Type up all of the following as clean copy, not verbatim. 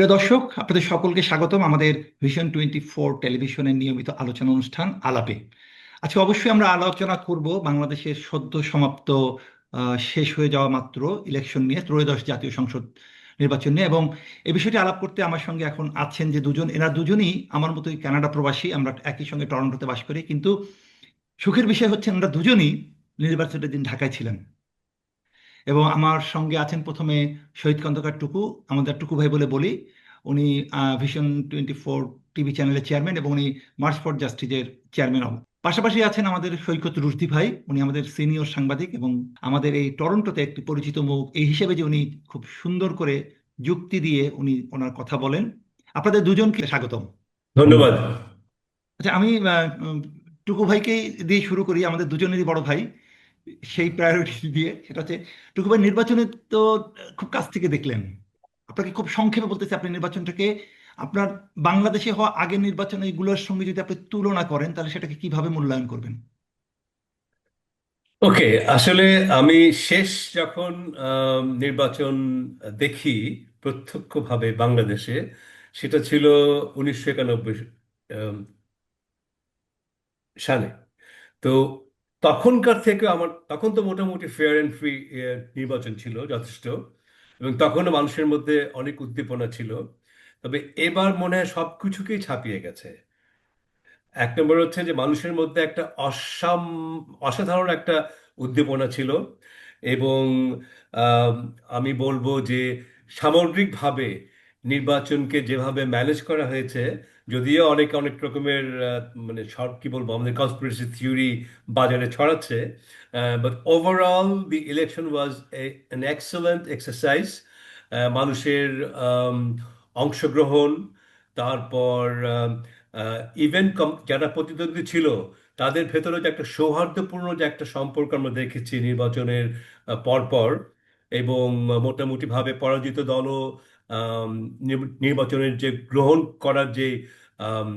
প্রিয় দর্শক, আপনাদের সকলকে স্বাগতম আমাদের ভিশন 24 টেলিভিশনের নিয়মিত আলোচনা অনুষ্ঠান আলাপে। আজকে অবশ্যই আমরা আলোচনা করব বাংলাদেশের সদ্য সমাপ্ত শেষ হয়ে যাওয়া মাত্র ইলেকশন নিয়ে, ত্রয়োদশ জাতীয় সংসদ নির্বাচন নিয়ে। এবং এই বিষয়টি আলাপ করতে আমার সঙ্গে এখন আছেন যে দুজন, এরা দুজনই আমার মতোই কানাডা প্রবাসী। আমরা একই সঙ্গে টরন্টোতে বাস করি, কিন্তু সুখের বিষয় হচ্ছে আমরা দুজনই নির্বাচনের দিন ঢাকায় ছিলেন। এবং আমার সঙ্গে আছেন প্রথমে শহীদ খন্দকার টুকু, আমাদের টুকু ভাই বলে বলি। উনি ভিশন 24 টিভি চ্যানেলের চেয়ারম্যান এবং উনি মার্চ ফর জাস্টিসের চেয়ারম্যান। পাশাপাশি আছেন আমাদের সৈকত রুশদি ভাই, উনি আমাদের সিনিয়র সাংবাদিক এবং আমাদের এই টরন্টোতে একটি পরিচিত মুখ এই হিসেবে যে উনি খুব সুন্দর করে যুক্তি দিয়ে উনি ওনার কথা বলেন। আপনাদের দুজনকে স্বাগতম। ধন্যবাদ। আচ্ছা, আমি টুকু ভাইকেই দিয়ে শুরু করি, আমাদের দুজনেরই বড় ভাই। সেই প্রায়োরিটি দিয়ে সেটা হচ্ছে, টুকু ভাই নির্বাচনে তো খুব কাছ থেকে দেখলেন। আপনাকে খুব সংক্ষেপে বলতেছি, আপনি নির্বাচনটাকে আপনার বাংলাদেশে হওয়া আগের নির্বাচন এগুলোর সঙ্গে যদি আপনি তুলনা করেন তাহলে সেটাকে কিভাবে মূল্যায়ন করবেন? ওকে, আসলে আমি শেষ যখন নির্বাচন দেখি প্রত্যক্ষভাবে বাংলাদেশে, সেটা ছিল 1991 আম, সালে। তো তখনকার থেকে তখন তো মোটামুটি ফেয়ার অ্যান্ড ফ্রি নির্বাচন ছিল যথেষ্ট, এবং তখনও মানুষের মধ্যে অনেক উদ্দীপনা ছিল। তবে এবার মনে হয় সবকিছুকেই ছাপিয়ে গেছে। এক নম্বর হচ্ছে যে মানুষের মধ্যে একটা অসাধারণ একটা উদ্দীপনা ছিল, এবং আম, আমি বলবো যে সামগ্রিকভাবে নির্বাচনকে যেভাবে ম্যানেজ করা হয়েছে, যদিও অনেক অনেক রকমের মানে সব কি বলবো, আমাদের কনস্পিরেসি থিওরি বাজারে ছড়াচ্ছে, but overall the election was an excellent exercise. মানুষের আম, অংশগ্রহণ, তারপর ইভেন যারা প্রতিদ্বন্দ্বী ছিল তাদের ভেতরে যে একটা সৌহার্দ্যপূর্ণ যে একটা সম্পর্ক আমরা দেখেছি নির্বাচনের পরপর, এবং মোটামুটিভাবে পরাজিত দলও নির্বাচনের যে গ্রহণ করার যে আম,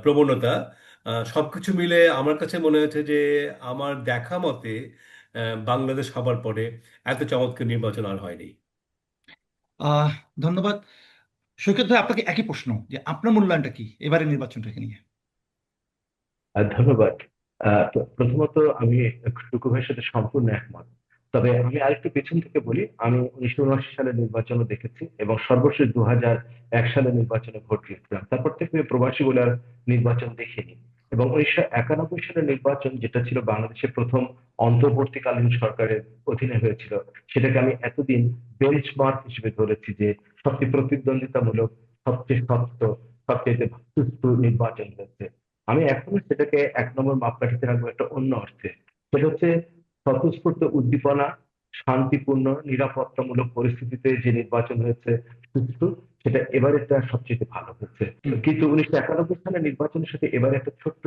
প্রবণতা, সবকিছু মিলে আমার কাছে মনে হয়েছে যে আমার দেখা মতে বাংলাদেশ হবার পরে এত চমৎকার নির্বাচন আর হয়নি। আহ ধন্যবাদ। সৈকত ভাই, আপনাকে একই প্রশ্ন, যে আপনার মূল্যায়নটা কি এবারের নির্বাচনটাকে নিয়ে? ধন্যবাদ। প্রথমত আমি টুকু ভাইয়ের সাথে সম্পূর্ণ একমত। তবে আমি আরেকটু পেছন থেকে বলি, আমি 1979 সালে নির্বাচনও দেখেছি এবং সর্বশেষ 2001 সালে নির্বাচনে ভোট দিয়েছিলাম। তারপর থেকে আমি প্রবাসী বলে আর নির্বাচন দেখিনি। এবং 1991 সালের নির্বাচন, যেটা ছিল বাংলাদেশের প্রথম অন্তর্বর্তীকালীন সরকারের অধীনে হয়েছিল, সেটাকে আমি এতদিন বেঞ্চমার্ক হিসেবে ধরেছি যে সবচেয়ে প্রতিদ্বন্দ্বিতামূলক, সবচেয়ে স্বচ্ছ, সবচেয়ে সুষ্ঠু নির্বাচন হয়েছে। আমি এখনো সেটাকে এক নম্বর মাপকাঠিতে রাখবো একটা অন্য অর্থে। সেটা হচ্ছে স্বতঃস্ফূর্ত উদ্দীপনা, শান্তিপূর্ণ নিরাপত্তামূলক পরিস্থিতিতে যে নির্বাচন হয়েছে সুষ্ঠু, সেটা এবারেরটা সবচেয়ে ভালো হচ্ছে। হুম। কিন্তু 1991 সালের নির্বাচনের সাথে এবারে একটা ছোট্ট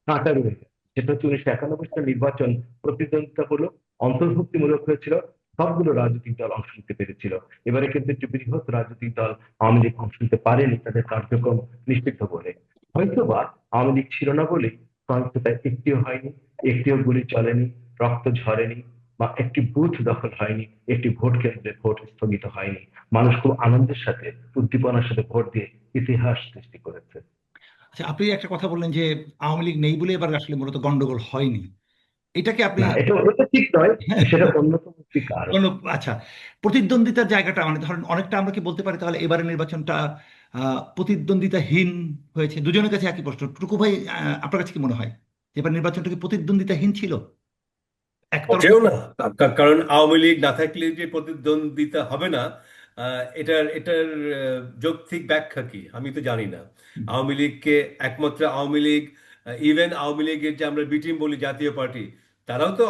কাঁটা রয়ে গেছে। সেটা হচ্ছে 1991 সালের নির্বাচন প্রতিদ্বন্দ্বিতামূলক, অন্তর্ভুক্তিমূলক হয়েছিল, সবগুলো রাজনৈতিক দল অংশ নিতে পেরেছিল। এবারে কিন্তু একটি বৃহৎ রাজনৈতিক দল আওয়ামী লীগ অংশ নিতে পারেনি তাদের কার্যক্রম নিষিদ্ধ বলে। হয়তোবা আওয়ামী লীগ ছিল না বলেই সহিংসতা একটিও হয়নি, একটিও গুলি চলেনি, রক্ত ঝরেনি, বা একটি বুথ দখল হয়নি, একটি ভোট কেন্দ্রে ভোট স্থগিত হয়নি। মানুষ খুব আনন্দের সাথে, উদ্দীপনার সাথে ভোট দিয়ে ইতিহাস সৃষ্টি করেছে। আচ্ছা, আপনি একটা কথা বললেন যে আওয়ামী লীগ নেই বলে এবার আসলে মূলত গন্ডগোল হয়নি। এটাকে আপনি না, এটা ঠিক নয়। সেটা অন্যতম একটি কারণ। কোন, আচ্ছা, প্রতিদ্বন্দ্বিতার জায়গাটা মানে ধরেন অনেকটা আমরা কি বলতে পারি তাহলে এবারের নির্বাচনটা প্রতিদ্বন্দ্বিতাহীন হয়েছে? দুজনের কাছে একই প্রশ্ন। টুকু ভাই, আপনার কাছে কি মনে হয় যে এবার নির্বাচনটা কি প্রতিদ্বন্দ্বিতাহীন ছিল একতরফা? মোটেও না। কারণ আওয়ামী লীগ না থাকলে যে প্রতিদ্বন্দ্বিতা হবে না, এটার যৌক্তিক ব্যাখ্যা কি আমি তো জানি না। আওয়ামী লীগকে একমাত্র আওয়ামী লীগ, ইভেন আওয়ামী লীগের যে আমরা বি টিম বলি, জাতীয় পার্টি, তারাও তো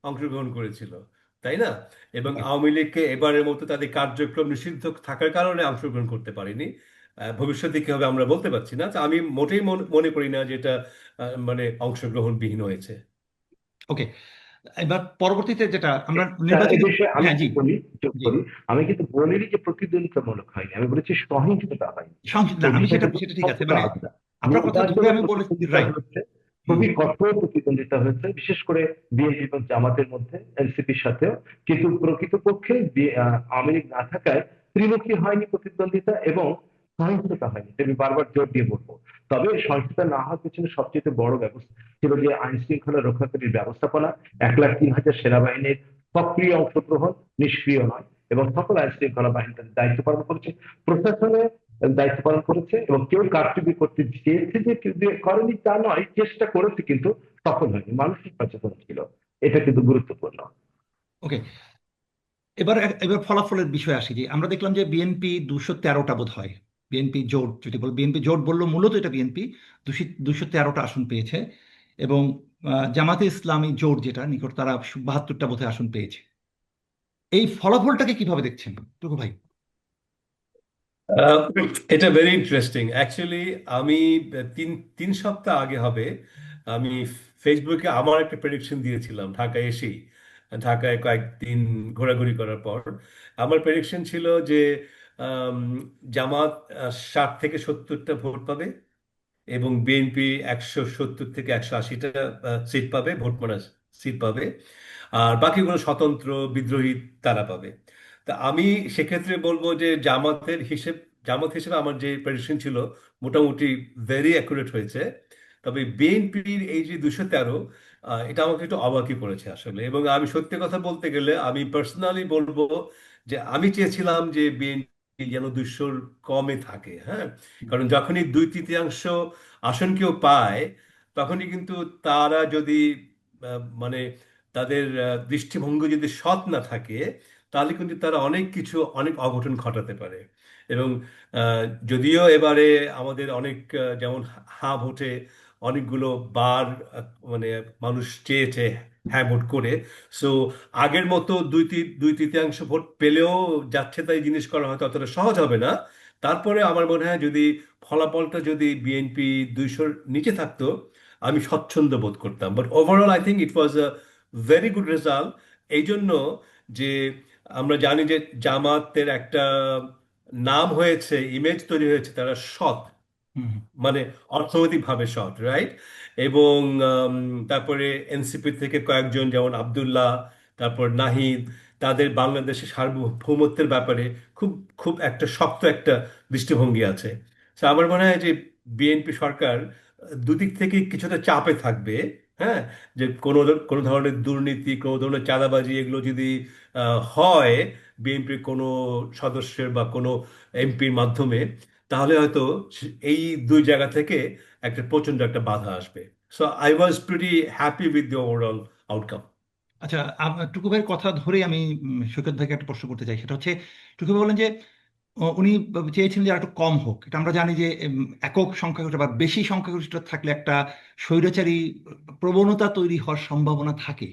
অংশগ্রহণ করেছিল, তাই না? এবং আওয়ামী লীগকে এবারের মতো তাদের কার্যক্রম নিষিদ্ধ থাকার কারণে অংশগ্রহণ করতে পারেনি। ভবিষ্যতে কি হবে আমরা বলতে পারছি না। তো আমি মোটেই মনে করি না যে এটা মানে অংশগ্রহণবিহীন হয়েছে। ওকে, এবার পরবর্তীতে যেটা আমরা এই নির্বাচনী। বিষয়ে আমি হ্যাঁ, জি। একটু বলি, যোগ জি। করি। আমি কিন্তু বলিনি যে প্রতিদ্বন্দ্বিতামূলক হয়নি, আমি বলেছি সহিংসতা হয়নি। না, এই আমি সেটা বিষয়টা সেটা ঠিক আছে, সম্পূর্ণ মানে আলাদা। আপনার কথা ধরে নির্বাচনের আমি বলেছি, প্রতিদ্বন্দ্বিতা রাইট। হচ্ছে, হুম। খুবই কঠোর প্রতিদ্বন্দ্বিতা হয়েছে, বিশেষ করে বিএনপি এবং জামাতের মধ্যে, এনসিপির সাথেও। কিন্তু প্রকৃতপক্ষে আওয়ামী লীগ না থাকায় ত্রিমুখী হয়নি প্রতিদ্বন্দ্বিতা এবং সহিংসতা হয়নি, এটা আমি বারবার জোর দিয়ে বলবো। তবে সহিংসতা না হওয়ার পিছনে সবচেয়ে বড় ব্যবস্থা ছিল যে আইন শৃঙ্খলা রক্ষাকারীর ব্যবস্থাপনা, 1,03,000 সেনাবাহিনীর সক্রিয় অংশগ্রহণ, নিষ্ক্রিয় নয়, এবং সকল আইন শৃঙ্খলা বাহিনী তাদের দায়িত্ব পালন করেছে, প্রশাসনে দায়িত্ব পালন করেছে, এবং কেউ কারচুপি করতে চেয়েছে যে কেউ যে করেনি তা নয়, চেষ্টা করেছে কিন্তু সফল হয়নি, মানুষের সচেতন ছিল, এটা কিন্তু গুরুত্বপূর্ণ। ওকে, এবার ফলাফলের বিষয়ে আসি। যে আমরা দেখলাম যে বিএনপি 213টা বোধ হয়, বিএনপি জোট যদি বল, বিএনপি জোট বললো মূলত এটা বিএনপি 213টা আসন পেয়েছে, এবং জামাতে ইসলামী জোট যেটা নিকট তারা 72টা বোধহয় আসন পেয়েছে। এই ফলাফলটাকে কিভাবে দেখছেন টুকু ভাই? আহ, এটা ভেরি ইন্টারেস্টিং অ্যাকচুয়ালি। আমি তিন তিন সপ্তাহ আগে হবে, আমি ফেসবুকে আমার একটা প্রেডিকশন দিয়েছিলাম ঢাকায় এসেই, ঢাকায় কয়েকদিন ঘোরাঘুরি করার পর। আমার প্রেডিকশন ছিল যে আম, জামাত 60 থেকে 70টা ভোট পাবে, এবং বিএনপি 170 থেকে 180টা সিট পাবে, ভোট মানে সিট পাবে, আর বাকিগুলো স্বতন্ত্র বিদ্রোহী তারা পাবে। তা আমি সেক্ষেত্রে বলবো যে জামাত হিসেবে আমার যে প্রেডিকশন ছিল মোটামুটি ভেরি অ্যাকুরেট হয়েছে। তবে বিএনপির এই যে 213, এটা আমাকে একটু অবাকই করেছে আসলে। এবং আমি সত্যি কথা বলতে গেলে আমি পার্সোনালি বলবো যে আমি চেয়েছিলাম যে বিএনপি যেন 200-র কমে থাকে, হ্যাঁ। কারণ যখনই 2/3 আসন কেউ পায়, তখনই কিন্তু তারা যদি মানে তাদের দৃষ্টিভঙ্গি যদি সৎ না থাকে, তাহলে কিন্তু তারা অনেক কিছু, অনেক অঘটন ঘটাতে পারে। এবং আহ, যদিও এবারে আমাদের অনেক যেমন হা ভোটে অনেকগুলো বার মানে মানুষ চেয়েছে হ্যাঁ ভোট করে। সো আগের মতো 2/3 ভোট পেলেও যাচ্ছে তাই জিনিস করা হয়তো অতটা সহজ হবে না। তারপরে আমার মনে হয় যদি ফলাফলটা যদি বিএনপি 200-র নিচে থাকতো, আমি স্বচ্ছন্দ বোধ করতাম। But overall I think it was a very good result. এই জন্য যে আমরা জানি যে জামাতের একটা নাম হয়েছে, ইমেজ তৈরি হয়েছে, তারা সৎ, হুম। মানে অর্থনৈতিকভাবে সৎ, রাইট? এবং তারপরে এনসিপি থেকে কয়েকজন যেমন আব্দুল্লাহ, তারপর নাহিদ, তাদের বাংলাদেশের সার্বভৌমত্বের ব্যাপারে খুব খুব একটা শক্ত একটা দৃষ্টিভঙ্গি আছে। তো আমার মনে হয় যে বিএনপি সরকার দুদিক থেকে কিছুটা চাপে থাকবে, হ্যাঁ। যে কোনো কোনো ধরনের দুর্নীতি, কোনো ধরনের চাঁদাবাজি এগুলো যদি হয় বিএনপির কোনো সদস্যের বা কোনো এমপির মাধ্যমে, তাহলে হয়তো এই দুই জায়গা থেকে একটা প্রচন্ড একটা বাধা আসবে। So I was pretty happy with the overall outcome. আচ্ছা, টুকু ভাইয়ের কথা ধরেই আমি সৈকত ভাইকে একটা প্রশ্ন করতে চাই। সেটা হচ্ছে, টুকু ভাই বলেন যে উনি চেয়েছিলেন যে আর একটু কম হোক। এটা আমরা জানি যে একক সংখ্যাগরিষ্ঠ বা বেশি সংখ্যাগরিষ্ঠ থাকলে একটা স্বৈরাচারী প্রবণতা তৈরি হওয়ার সম্ভাবনা থাকে।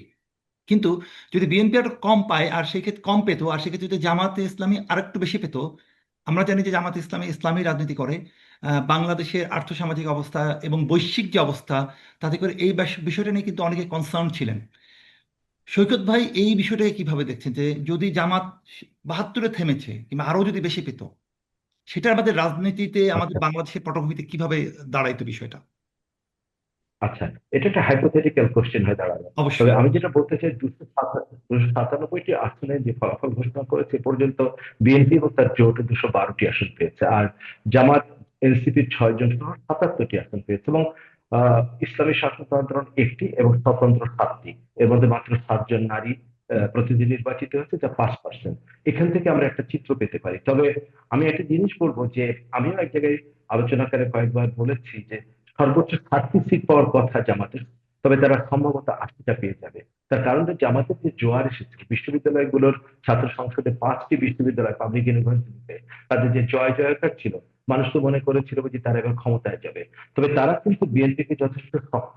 কিন্তু যদি বিএনপি একটু কম পায় আর সেক্ষেত্রে কম পেতো, আর সেক্ষেত্রে যদি জামাতে ইসলামী আর একটু বেশি পেতো, আমরা জানি যে জামাতে ইসলামী ইসলামী রাজনীতি করে, বাংলাদেশের আর্থসামাজিক অবস্থা এবং বৈশ্বিক যে অবস্থা, তাতে করে এই বিষয়টা নিয়ে কিন্তু অনেকে কনসার্ন ছিলেন। সৈকত ভাই এই বিষয়টাকে কিভাবে দেখছেন, যে যদি জামাত 72-এ থেমেছে কিংবা আরো যদি বেশি পেত, সেটা আমাদের রাজনীতিতে, আমাদের আচ্ছা বাংলাদেশের পটভূমিতে কিভাবে দাঁড়াইতো বিষয়টা? আচ্ছা, এটা একটা হাইপোথেটিক্যাল কোশ্চেন হয়ে দাঁড়ালো। তবে অবশ্যই। আমি যেটা বলতে চাই, 297টি আসনে যে ফলাফল ঘোষণা করেছে এ পর্যন্ত বিএনপি এবং তার জোট 212টি আসন পেয়েছে, আর জামাত এনসিপির 6 জন সহ 77টি আসন পেয়েছে, এবং ইসলামী শাসক আন্দোলন একটি এবং স্বতন্ত্র 7টি। এর মধ্যে মাত্র 7 জন নারী প্রতিনিধি নির্বাচিত হয়েছে, যা 5%। এখান থেকে আমরা একটা চিত্র পেতে পারি। তবে আমি একটা জিনিস বলবো যে আমিও এক জায়গায় আলোচনাকালে কয়েকবার বলেছি যে সর্বোচ্চ 30 সিট পাওয়ার কথা জামাতের, তবে তারা সম্ভবত 80টা পেয়ে যাবে। তার কারণ হচ্ছে জামাতের যে জোয়ার এসেছে বিশ্ববিদ্যালয়গুলোর, ছাত্র সংসদে 5টি বিশ্ববিদ্যালয়, পাবলিক ইউনিভার্সিটিতে তাদের যে জয় জয়কার ছিল, মানুষ তো মনে করেছিল যে তারা এবার ক্ষমতায় যাবে। তবে তারা কিন্তু বিএনপিকে যথেষ্ট শক্ত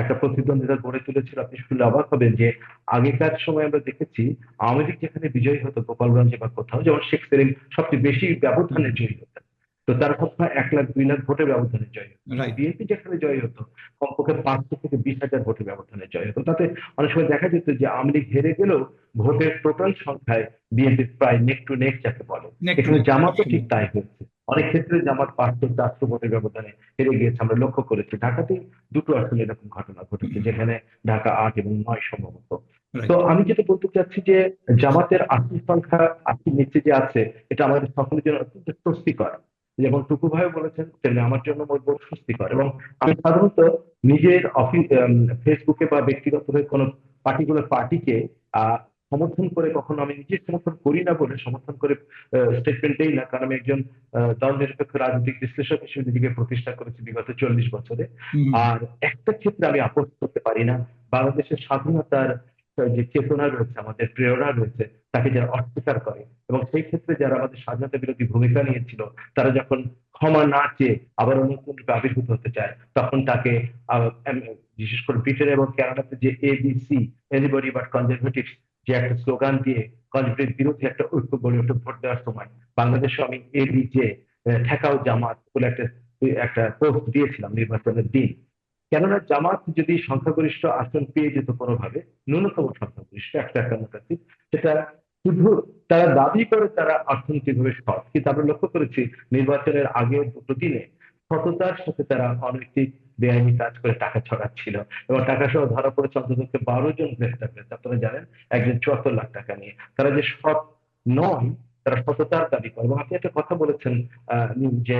একটা প্রতিদ্বন্দ্বিতা গড়ে তুলেছিল। আপনি শুনলে অবাক হবেন যে আগেকার সময় আমরা দেখেছি আওয়ামী লীগ যেখানে বিজয়ী হতো গোপালগঞ্জে বা কোথাও, যেমন শেখ সেলিম সবচেয়ে বেশি ব্যবধানে জয়ী হতেন, তো তারা সবসময় 1 লাখ 2 লাখ ভোটের ব্যবধানে জয় হতো। কিন্তু রাইট। বিএনপি যেখানে জয় হতো কমপক্ষে 500 থেকে 20,000 ভোটের ব্যবধানে জয় হতো। তাতে অনেক সময় দেখা যেত যে আওয়ামী লীগ হেরে গেলেও ভোটের টোটাল সংখ্যায় বিএনপি প্রায় নেক টু নেক যাকে বলে। নেক টু এখানে নেক, জামাতও ঠিক সবসময়। তাই হয়েছে। অনেক ক্ষেত্রে জামাত 500 400 ভোটের ব্যবধানে হেরে গিয়েছে, আমরা লক্ষ্য করেছি। ঢাকাতেই দুটো আসলে এরকম ঘটনা ঘটেছে, যেখানে ঢাকা 8 এবং 9 সম্ভবত। তো রাইট। আমি যেটা বলতে চাচ্ছি যে জামাতের আসন সংখ্যা 80 নিচে যে আছে, এটা আমাদের সকলের জন্য অত্যন্ত স্বস্তিকর। যেমন টুকু ভাই বলেছেন তেমনি আমার জন্য বহু স্বস্তিকর। এবং আমি সাধারণত নিজের অফিস ফেসবুকে বা ব্যক্তিগতভাবে কোনো পার্টিকুলার পার্টিকে আহ সমর্থন করে কখনো আমি নিজে সমর্থন করি না বলে সমর্থন করে স্টেটমেন্ট দেই না, কারণ আমি একজন দল নিরপেক্ষ রাজনৈতিক বিশ্লেষক হিসেবে নিজেকে প্রতিষ্ঠা করেছি বিগত 40 বছরে। হুম। আর একটা ক্ষেত্রে আমি আপোষ করতে পারি না, বাংলাদেশের স্বাধীনতার যে চেতনা রয়েছে, আমাদের প্রেরণা রয়েছে, তাকে যারা অস্বীকার করে, এবং সেই ক্ষেত্রে যারা আমাদের স্বাধীনতা বিরোধী ভূমিকা নিয়েছিল, তারা যখন ক্ষমা না চেয়ে আবার নতুন রূপে আবির্ভূত হতে চায়, তখন তাকে বিশেষ করে ব্রিটেন এবং কানাডাতে যে এবিসি, এনিবডি বাট কনজারভেটিভ, যে একটা স্লোগান দিয়ে কনজারভেটিভ বিরোধী একটা ঐক্য গড়ে ওঠে ভোট দেওয়ার সময়, বাংলাদেশে আমি এবি যে ঠেকাও জামাত বলে একটা একটা পোস্ট দিয়েছিলাম নির্বাচনের দিন। কেননা জামাত যদি সংখ্যাগরিষ্ঠ আসন পেয়ে যেত কোনোভাবে, ন্যূনতম সংখ্যাগরিষ্ঠ 151 সেটা শুধু তারা দাবি করে তারা অর্থনৈতিকভাবে সৎ, কিন্তু আমরা লক্ষ্য করেছি নির্বাচনের আগের 2 দিনে সততার সাথে তারা অনৈতিক বেআইনি কাজ করে টাকা ছড়াচ্ছিল, এবং টাকা সহ ধরা পড়েছে অন্তত 12 জন গ্রেফতার হয়েছে, আপনারা জানেন, একজন 74 লাখ টাকা নিয়ে। তারা যে সৎ নয়, তারা সততার দাবি করে। এবং আপনি একটা কথা বলেছেন যে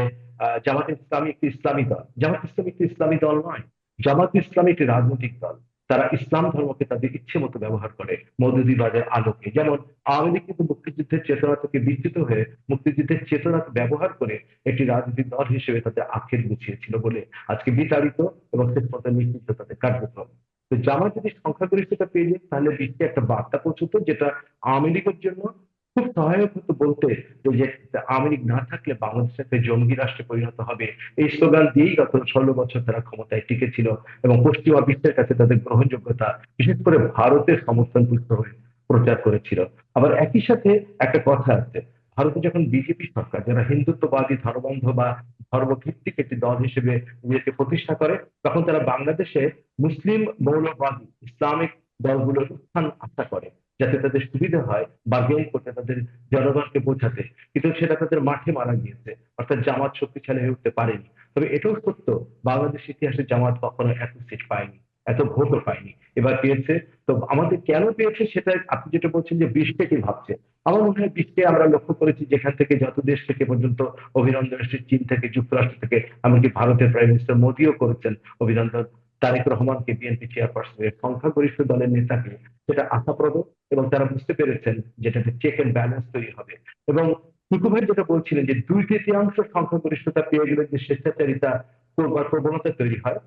জামাত ইসলামী একটি ইসলামী দল। জামাত ইসলামী একটি ইসলামী দল নয়, জামাত ইসলামী একটি রাজনৈতিক দল। তারা ইসলাম ধর্মকে তাদের ইচ্ছে মতো ব্যবহার করে মৌলুদিবাদের আলোকে। যেমন আওয়ামী লীগ কিন্তু মুক্তিযুদ্ধের চেতনা থেকে বিচ্যুত হয়ে মুক্তিযুদ্ধের চেতনাকে ব্যবহার করে একটি রাজনৈতিক দল হিসেবে তাদের আক্ষেপ গুছিয়েছিল বলে আজকে বিতাড়িত এবং শেষ পর্যন্ত নিশ্চিত তাদের কার্যক্রম। তো জামাত যদি সংখ্যাগরিষ্ঠতা পেয়ে যেত, তাহলে বিশ্বে একটা বার্তা পৌঁছতো, যেটা আওয়ামী লীগের জন্য খুব সহায়ক হতো বলতে, যে আওয়ামী লীগ না থাকলে বাংলাদেশ একটা জঙ্গি রাষ্ট্রে পরিণত হবে। এই স্লোগান দিয়েই গত 16 বছর তারা ক্ষমতায় টিকেছিল, এবং পশ্চিমা বিশ্বের কাছে তাদের গ্রহণযোগ্যতা বিশেষ করে ভারতের সমর্থন পুষ্ট হয়ে প্রচার করেছিল। আবার একই সাথে একটা কথা আছে, ভারতে যখন বিজেপি সরকার, যারা হিন্দুত্ববাদী ধর্মান্ধ বা ধর্মভিত্তিক একটি দল হিসেবে নিজেকে প্রতিষ্ঠা করে, তখন তারা বাংলাদেশে মুসলিম মৌলবাদী ইসলামিক দলগুলোর উত্থান আশা করে, যাতে তাদের সুবিধা হয় বার্গেন করতে, তাদের জনগণকে বোঝাতে। কিন্তু সেটা তাদের মাঠে মারা গিয়েছে, অর্থাৎ জামাত শক্তিশালী হয়ে উঠতে পারেনি। তবে এটাও সত্য, বাংলাদেশ ইতিহাসে জামাত কখনো এত সিট পায়নি, এত ভোটও পায়নি। এবার পেয়েছে। তো আমাদের কেন পেয়েছে সেটা আপনি যেটা বলছেন যে বিশ্বে কি ভাবছে, আমার মনে হয় বিশ্বে আমরা লক্ষ্য করেছি যেখান থেকে যত দেশ থেকে পর্যন্ত অভিনন্দন এসেছে, চীন থেকে, যুক্তরাষ্ট্র থেকে, এমনকি ভারতের প্রাইম মিনিস্টার মোদিও করেছেন অভিনন্দন তারেক রহমানকে, বিএনপি চেয়ারপারসনের সংখ্যাগরিষ্ঠ দলের নেতাকে। সেটা আশাপ্রদ, এবং তারা বুঝতে পেরেছেন যেটাতে চেক এন্ড ব্যালেন্স তৈরি হবে। এবং টুকু ভাই যেটা বলছিলেন যে 2/3 সংখ্যাগরিষ্ঠতা পেয়ে গেলে যে স্বেচ্ছাচারিতা করবার প্রবণতা তৈরি হয়,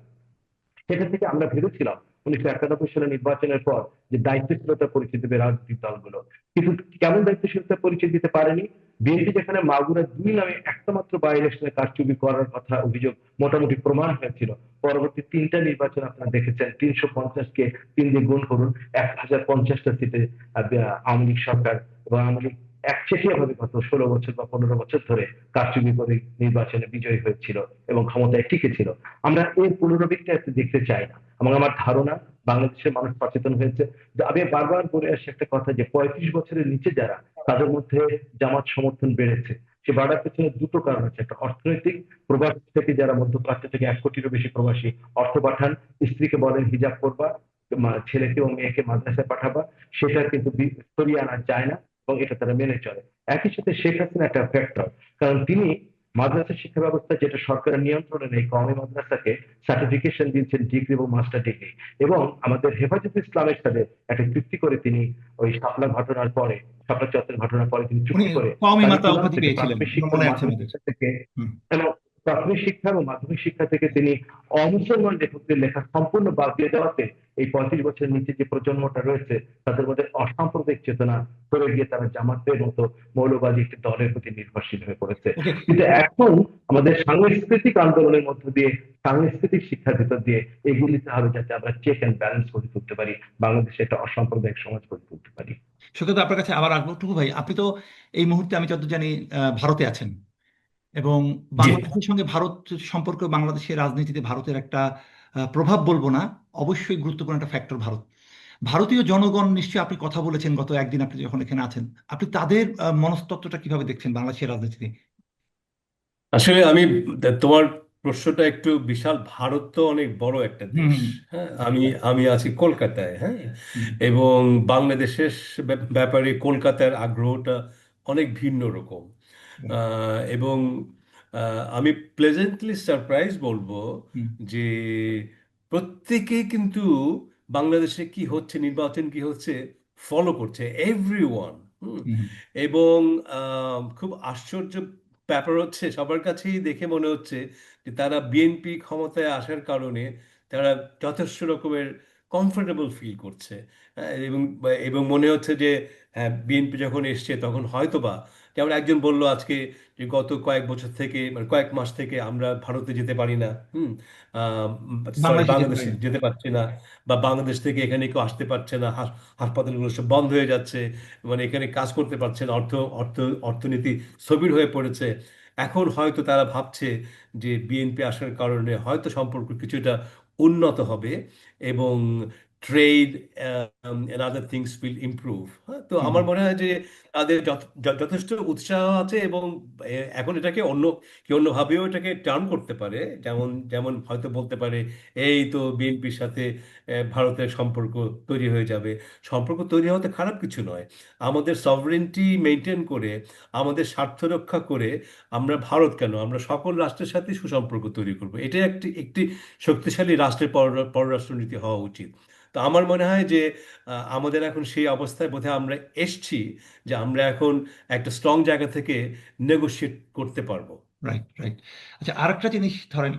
সেটা থেকে আমরা ভেবেছিলাম 1991 সালে নির্বাচনের পর যে দায়িত্বশীলতার পরিচয় দেবে রাজনৈতিক দলগুলো। কিন্তু কেমন দায়িত্বশীলতার পরিচয় দিতে পারেনি? বিএনপি যেখানে মাগুরা 2 নামে একটা মাত্র বাই ইলেকশনে কারচুপি করার কথা অভিযোগ মোটামুটি প্রমাণ হয়েছিল, পরবর্তী 3টা নির্বাচন আপনারা দেখেছেন 350-কে 3 দিয়ে গুণ করুন, 1050টা সিটে আওয়ামী লীগ সরকার এবং আওয়ামী লীগ একচেটিয়া ভাবে গত 16 বছর বা 15 বছর ধরে কারচুপি করে নির্বাচনে বিজয়ী হয়েছিল এবং ক্ষমতায় টিকেছিল। আমরা এর পুনরাবৃত্তি একটু দেখতে চাই না, এবং আমার ধারণা বাংলাদেশের মানুষ সচেতন হয়েছে। যে আমি বারবার বলে আসছি একটা কথা, যে 35 বছরের নিচে যারা, তাদের মধ্যে জামাত সমর্থন বেড়েছে। সে বাড়ার পেছনে 2টো কারণ আছে। একটা অর্থনৈতিক, প্রবাস থেকে যারা মধ্যপ্রাচ্য থেকে 1 কোটিরও বেশি প্রবাসী অর্থ পাঠান, স্ত্রীকে বলেন হিজাব করবা, ছেলেকে ও মেয়েকে মাদ্রাসায় পাঠাবা, সেটা কিন্তু সরিয়ে আনা যায় না, এবং এটা তারা মেনে চলে। একই সাথে শেখ হাসিনা একটা ফ্যাক্টর, কারণ তিনি মাদ্রাসা শিক্ষা ব্যবস্থা, যেটা সরকারের নিয়ন্ত্রণে নেই, কওমি মাদ্রাসাকে সার্টিফিকেশন দিয়েছেন ডিগ্রি এবং মাস্টার ডিগ্রি। এবং আমাদের হেফাজতে ইসলামের সাথে একটা চুক্তি করে তিনি ওই শাপলা ঘটনার পরে, শাপলা চত্বরের ঘটনার পরে তিনি উনি চুক্তি করে কওমি মাতা কারিকুলাম উপাধি থেকে পেয়েছিলেন, প্রাথমিক শিক্ষা ও মনে আছে মাধ্যমিক আমাদের। শিক্ষা থেকে, হুম। এবং প্রাথমিক শিক্ষা এবং মাধ্যমিক শিক্ষা থেকে তিনি অমুসলমান লেখকদের লেখা সম্পূর্ণ বাদ দিয়ে দেওয়াতে এই 35 বছরের নিচে যে প্রজন্মটা রয়েছে, তাদের মধ্যে অসাম্প্রদায়িক চেতনা করে গিয়ে তারা জামাতের মতো মৌলবাদী একটি দলের প্রতি নির্ভরশীল হয়ে পড়েছে। ওকে। কিন্তু এখন আমাদের সাংস্কৃতিক আন্দোলনের মধ্য দিয়ে, সাংস্কৃতিক শিক্ষার ভিতর দিয়ে এগিয়ে নিতে হবে, যাতে আমরা চেক এন্ড ব্যালেন্স করে তুলতে পারি, বাংলাদেশে একটা অসাম্প্রদায়িক সমাজ করে তুলতে পারি। সুখেত, আপনার কাছে আবার আসবো। টুকু ভাই, আপনি তো এই মুহূর্তে আমি যত জানি ভারতে আছেন, এবং জি। বাংলাদেশের সঙ্গে ভারত সম্পর্ক, বাংলাদেশের রাজনীতিতে ভারতের একটা প্রভাব বলবো না, অবশ্যই গুরুত্বপূর্ণ একটা ফ্যাক্টর ভারত। ভারতীয় জনগণ, নিশ্চয়ই আপনি কথা বলেছেন গত একদিন, আপনি যখন এখানে আছেন, আপনি তাদের মনস্তত্ত্বটা কিভাবে দেখছেন বাংলাদেশের রাজনীতিতে? আসলে আমি তোমার প্রশ্নটা একটু বিশাল। ভারত তো অনেক বড় একটা হুম দেশ। হুম হ্যাঁ, আমি আছি কলকাতায়। হ্যাঁ, হুম এবং বাংলাদেশের ব্যাপারে কলকাতার আগ্রহটা অনেক ভিন্ন রকম। right, এবং আমি প্লেজেন্টলি সারপ্রাইজ বলবো হুম যে প্রত্যেকে কিন্তু বাংলাদেশে কি হচ্ছে, নির্বাচন কি হচ্ছে ফলো করছে, এভরিওয়ান। হুম এবং খুব আশ্চর্য ব্যাপার হচ্ছে, সবার কাছেই দেখে মনে হচ্ছে যে তারা বিএনপি ক্ষমতায় আসার কারণে তারা যথেষ্ট রকমের কমফোর্টেবল ফিল করছে। এবং এবং মনে হচ্ছে যে হ্যাঁ, বিএনপি যখন এসছে তখন হয়তোবা, যেমন একজন বলল আজকে যে গত কয়েক বছর থেকে, মানে কয়েক মাস থেকে আমরা ভারতে যেতে পারি না। সরি, বাংলাদেশে যেতে পারি বাংলাদেশে না। যেতে পারছি না, বা বাংলাদেশ থেকে এখানে কেউ আসতে পারছে না, হাসপাতালগুলো সব বন্ধ হয়ে যাচ্ছে, মানে এখানে কাজ করতে পারছে না, অর্থ অর্থনীতি স্থবির হয়ে পড়েছে। এখন হয়তো তারা ভাবছে যে বিএনপি আসার কারণে হয়তো সম্পর্ক কিছুটা উন্নত হবে, এবং trade and other things will improve. হ্যাঁ, তো হুম আমার মনে হয় যে তাদের যথেষ্ট উৎসাহ আছে, এবং এখন এটাকে অন্যভাবেও এটাকে টার্ন করতে পারে। যেমন যেমন হয়তো বলতে পারে এই তো বিএনপির সাথে ভারতের সম্পর্ক তৈরি হয়ে যাবে। সম্পর্ক তৈরি হওয়াতে খারাপ কিছু নয়। আমাদের সভরেন্টি মেনটেন করে, আমাদের স্বার্থ রক্ষা করে, আমরা ভারত কেন, আমরা সকল রাষ্ট্রের সাথে সুসম্পর্ক তৈরি করব। এটা একটি একটি শক্তিশালী রাষ্ট্রের পররাষ্ট্রনীতি হওয়া উচিত। তো আমার মনে হয় যে আমাদের এখন সেই অবস্থায় বোধহয় আমরা এসছি, যে আমরা এখন একটা স্ট্রং জায়গা থেকে নেগোশিয়েট করতে পারবো। Right right. আচ্ছা, আরেকটা জিনিস ধরেন,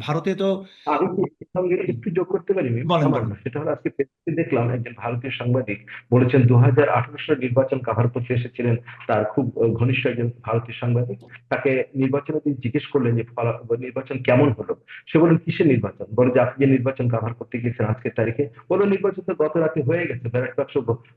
ভারতে তো আমি কি এর সঙ্গে একটু যোগ করতে পারি মিম? বলেন সামান্য, বলেন। সেটা হলো আজকে ফেসবুকে দেখলাম একজন ভারতীয় সাংবাদিক বলেছেন 2018 সালের নির্বাচন কাভার করতে এসেছিলেন তার খুব ঘনিষ্ঠ একজন ভারতীয় সাংবাদিক। তাকে নির্বাচনে তিনি জিজ্ঞেস করলেন যে নির্বাচন কেমন হলো। সে বললেন কিসের নির্বাচন, বলে যে আপনি যে নির্বাচন কাভার করতে গিয়েছেন আজকের তারিখে। বললো নির্বাচন তো গত রাতে হয়ে গেছে, ব্যালট বাক্স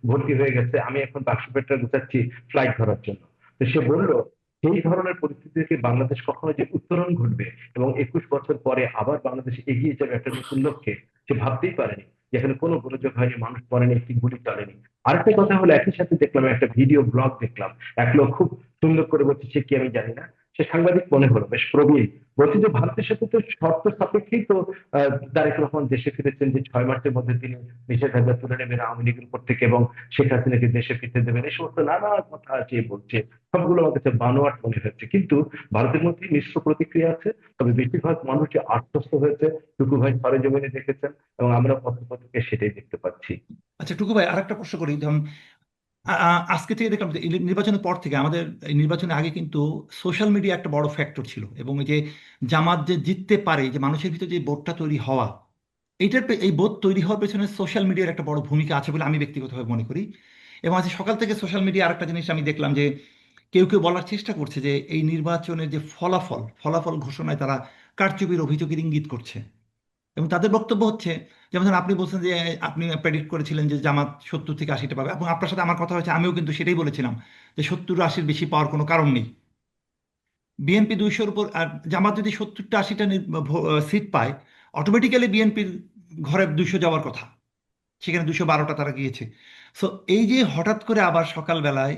ভর্তি হয়ে গেছে, আমি এখন বাক্স পেটটা গুছাচ্ছি ফ্লাইট ধরার জন্য। তো সে বললো এই ধরনের পরিস্থিতি থেকে বাংলাদেশ কখনো যে উত্তরণ ঘটবে এবং 21 বছর পরে আবার বাংলাদেশ এগিয়ে যাবে একটা নতুন লক্ষ্যে, সে ভাবতেই পারেনি। যেখানে কোনো গোলযোগ হয়নি, মানুষ মরেনি, একটি গুলি চলেনি। আরেকটা কথা হলো, একই সাথে দেখলাম একটা ভিডিও ব্লগ দেখলাম, এক লোক খুব সুন্দর করে বলছে, সে কি আমি জানি না, সে সাংবাদিক মনে হলো, বেশ প্রবীণ। বলছে যে ভারতের সাথে তো শর্ত সাপেক্ষেই তো তারেক রহমান দেশে ফিরেছেন, যে 6 মাসের মধ্যে তিনি নিষেধাজ্ঞা তুলে নেবেন আওয়ামী লীগের উপর থেকে এবং শেখ হাসিনাকে দেশে ফিরতে দেবেন, এই সমস্ত নানা কথা আছে বলছে। সবগুলো আমার কাছে বানোয়াট মনে হচ্ছে, কিন্তু ভারতের মধ্যে মিশ্র প্রতিক্রিয়া আছে। তবে বেশিরভাগ মানুষ যে আশ্বস্ত হয়েছে, টুকু ভাই সরেজমিনে দেখেছেন, এবং আমরা পত্রপত্রিকায় সেটাই দেখতে পাচ্ছি। আচ্ছা টুকু ভাই, আরেকটা প্রশ্ন করি। ধরুন আজকে থেকে দেখলাম যে এই নির্বাচনের পর থেকে আমাদের, এই নির্বাচনের আগে কিন্তু সোশ্যাল মিডিয়া একটা বড় ফ্যাক্টর ছিল, এবং এই যে জামাত যে জিততে পারে, যে মানুষের ভিতরে যে বোধটা তৈরি হওয়া, এই বোধ তৈরি হওয়ার পেছনে সোশ্যাল মিডিয়ার একটা বড় ভূমিকা আছে বলে আমি ব্যক্তিগতভাবে মনে করি। এবং আজকে সকাল থেকে সোশ্যাল মিডিয়া আরেকটা জিনিস আমি দেখলাম যে কেউ কেউ বলার চেষ্টা করছে যে এই নির্বাচনের যে ফলাফল ঘোষণায় তারা কারচুপির অভিযোগের ইঙ্গিত করছে। এবং তাদের বক্তব্য হচ্ছে, যেমন ধরুন আপনি বলছেন যে আপনি প্রেডিক্ট করেছিলেন যে জামাত 70 থেকে 80টা পাবে, এবং আপনার সাথে আমার কথা হয়েছে, আমিও কিন্তু সেটাই বলেছিলাম যে 70-80-র বেশি পাওয়ার কোনো কারণ নেই। বিএনপি 200-র উপর, আর জামাত যদি 70-80টা সিট পায়, অটোমেটিক্যালি বিএনপির ঘরে 200 যাওয়ার কথা, সেখানে 212টা তারা গিয়েছে। সো এই যে হঠাৎ করে আবার সকালবেলায়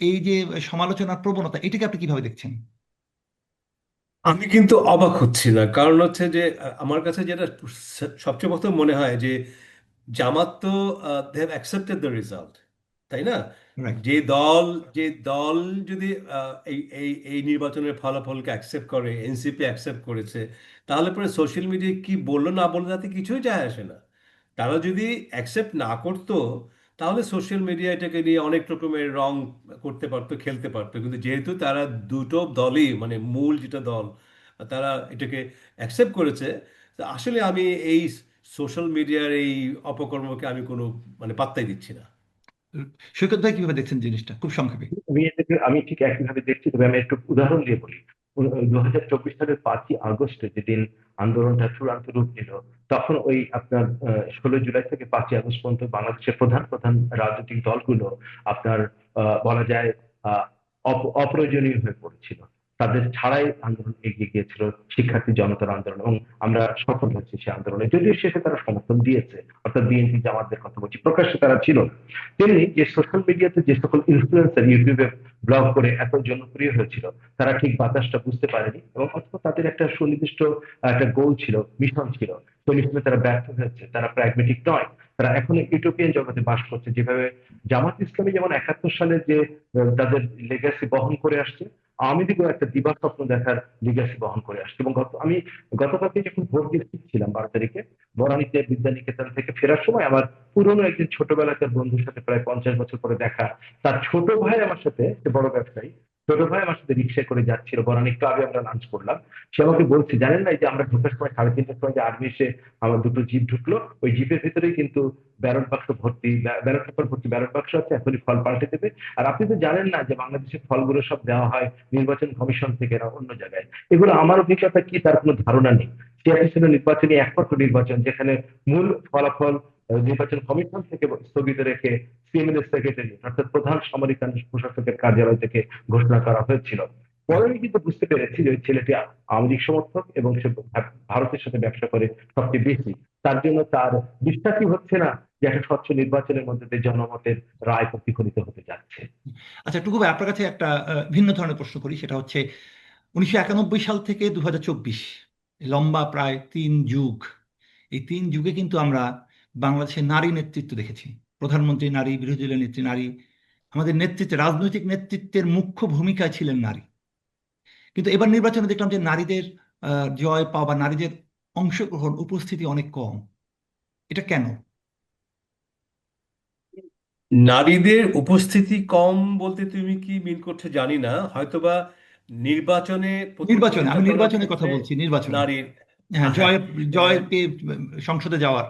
এই যে সমালোচনার প্রবণতা, এটাকে আপনি কিভাবে দেখছেন? আমি কিন্তু অবাক হচ্ছি না, কারণ হচ্ছে যে আমার কাছে যেটা সবচেয়ে প্রথম মনে হয় যে জামাত তো they have accepted the result, তাই না? রাইট। যে দল যে দল যদি এই নির্বাচনের ফলাফলকে অ্যাকসেপ্ট করে, এনসিপি অ্যাকসেপ্ট করেছে, তাহলে পরে সোশ্যাল মিডিয়ায় কি বললো না বললো তাতে কিছুই যায় আসে না। তারা যদি অ্যাকসেপ্ট না করতো, তাহলে সোশ্যাল মিডিয়া এটাকে নিয়ে অনেক রকমের রং করতে পারতো, খেলতে পারতো। কিন্তু যেহেতু তারা দুটো দলই, মানে মূল যেটা দল, তারা এটাকে অ্যাকসেপ্ট করেছে, তো আসলে আমি এই সোশ্যাল মিডিয়ার এই অপকর্মকে আমি কোনো মানে পাত্তাই দিচ্ছি না। সৈকত ভাই কিভাবে দেখছেন জিনিসটা, খুব সংক্ষেপে? আমি ঠিক একইভাবে দেখছি, তবে আমি একটু উদাহরণ দিয়ে বলি। 2024 সালের 5ই আগস্ট যেদিন আন্দোলনটা চূড়ান্ত রূপ নিল, তখন ওই আপনার 16 জুলাই থেকে 5ই আগস্ট পর্যন্ত বাংলাদেশের প্রধান প্রধান রাজনৈতিক দলগুলো আপনার বলা যায় আহ অপ্রয়োজনীয় হয়ে পড়েছিল। তাদের ছাড়াই আন্দোলন এগিয়ে গিয়েছিল, শিক্ষার্থী জনতার আন্দোলন, এবং আমরা সফল হয়েছি সেই আন্দোলনে। যদিও শেষে তারা সমর্থন দিয়েছে, অর্থাৎ বিএনপি জামাতদের কথা বলছি, প্রকাশ্যে তারা ছিল না। তেমনি যে সোশ্যাল মিডিয়াতে যে সকল ইনফ্লুয়েন্সার ইউটিউবে ব্লগ করে এত জনপ্রিয় হয়েছিল, তারা ঠিক বাতাসটা বুঝতে পারেনি, এবং অথবা তাদের একটা সুনির্দিষ্ট একটা গোল ছিল, মিশন ছিল, সেই মিশনে তারা ব্যর্থ হয়েছে। তারা প্র্যাগমেটিক নয়, তারা এখন ইউটোপিয়ান জগতে বাস করছে। যেভাবে জামাত ইসলামী যেমন 71 সালে যে তাদের লেগাসি বহন করে আসছে, আওয়ামী লীগও একটা দিবা স্বপ্ন দেখার লিগ্যাসি বহন করে আসছে। এবং আমি গতকালকে যখন ভোট দিচ্ছিলাম 12 তারিখে, বনানীতে বিদ্যানিকেতন থেকে ফেরার সময় আমার পুরনো একজন ছোটবেলাকার বন্ধুর সাথে প্রায় 50 বছর পরে দেখা। তার ছোট ভাই আমার সাথে, সে বড় ব্যবসায়ী, ছোট ভাই আমার সাথে রিক্সা করে যাচ্ছিল, বনানী ক্লাবে আমরা লাঞ্চ করলাম। সে আমাকে বলছে, জানেন না, এই যে আমরা ঢোকার সময় 3:30টার সময় যে আর্মি এসে আমার দুটো জিপ ঢুকলো, ওই জিপের ভিতরেই কিন্তু ব্যালট বাক্স ভর্তি, ব্যালট পেপার ভর্তি ব্যালট বাক্স আছে, এখনই ফল পাল্টে দেবে। আর আপনি তো জানেন না যে বাংলাদেশের ফলগুলো সব দেওয়া হয় নির্বাচন কমিশন থেকে না অন্য জায়গায়। এগুলো আমার অভিজ্ঞতা কি তার কোনো ধারণা নেই। চেয়ারটি ছিল নির্বাচনী একমাত্র নির্বাচন যেখানে মূল ফলাফল নির্বাচন কমিশন থেকে স্থগিত রেখে সিএমএল সেক্রেটারি, অর্থাৎ প্রধান সামরিক প্রশাসকের কার্যালয় থেকে ঘোষণা করা হয়েছিল। পরে আমি কিন্তু বুঝতে পেরেছি যে ওই ছেলেটি আওয়ামী লীগ সমর্থক, এবং সে ভারতের সাথে ব্যবসা করে সবচেয়ে বেশি। তার জন্য তার বিশ্বাসই হচ্ছে না যে একটা স্বচ্ছ নির্বাচনের মধ্যে দিয়ে জনমতের রায় প্রতিফলিত হতে যাচ্ছে। আচ্ছা টুকু ভাই, আপনার কাছে একটা ভিন্ন ধরনের প্রশ্ন করি। সেটা হচ্ছে 1991 সাল থেকে 2024, লম্বা প্রায় 3 যুগ, এই 3 যুগে কিন্তু আমরা বাংলাদেশের নারী নেতৃত্ব দেখেছি। প্রধানমন্ত্রী নারী, বিরোধী দলের নেত্রী নারী, আমাদের নেতৃত্বে, রাজনৈতিক নেতৃত্বের মুখ্য ভূমিকায় ছিলেন নারী। কিন্তু এবার নির্বাচনে দেখলাম যে নারীদের জয় পাওয়া বা নারীদের অংশগ্রহণ, উপস্থিতি অনেক কম। এটা কেন? নারীদের উপস্থিতি কম বলতে তুমি কি মিন করছে জানি না, হয়তোবা নির্বাচনে নির্বাচনে, প্রতিদ্বন্দ্বিতা আমি করার নির্বাচনের কথা ক্ষেত্রে বলছি, নির্বাচনে। নারীর। হ্যাঁ, হ্যাঁ, জয়, জয় আহ, পেয়ে সংসদে যাওয়ার।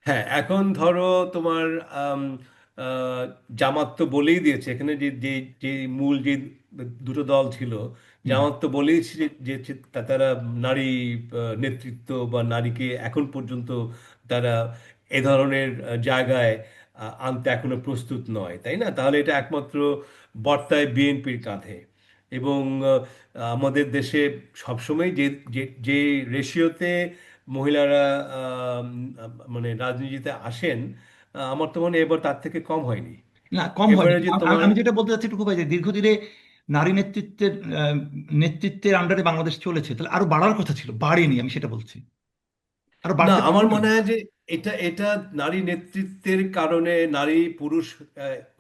হ্যাঁ, এখন ধরো তোমার আম, আহ, জামাত তো বলেই দিয়েছে এখানে যে যে যে মূল যে দুটো দল ছিল, হুম। জামাত তো বলেইছে যে তারা নারী নেতৃত্ব বা নারীকে এখন পর্যন্ত তারা এ ধরনের জায়গায় আনতে এখনো প্রস্তুত নয়, তাই না? তাহলে এটা একমাত্র বর্তায় বিএনপির কাঁধে। এবং আমাদের দেশে সবসময় যে যে যে রেশিওতে মহিলারা আহ, মানে রাজনীতিতে আসেন, আমার তো মনে হয় এবার তার থেকে কম হয়নি। না, কম হয়নি, এবারে যে কিন্তু তোমার আমি যেটা বলতে চাচ্ছি টুকু ভাই, যে দীর্ঘদিনে নারী নেতৃত্বের নেতৃত্বের আন্ডারে বাংলাদেশ চলেছে, তাহলে আরো বাড়ার কথা ছিল, বাড়েনি, আমি সেটা বলছি। আরো না, বাড়তে আমার পারতো না? মনে হয় যে এটা এটা নারী নেতৃত্বের কারণে নারী পুরুষ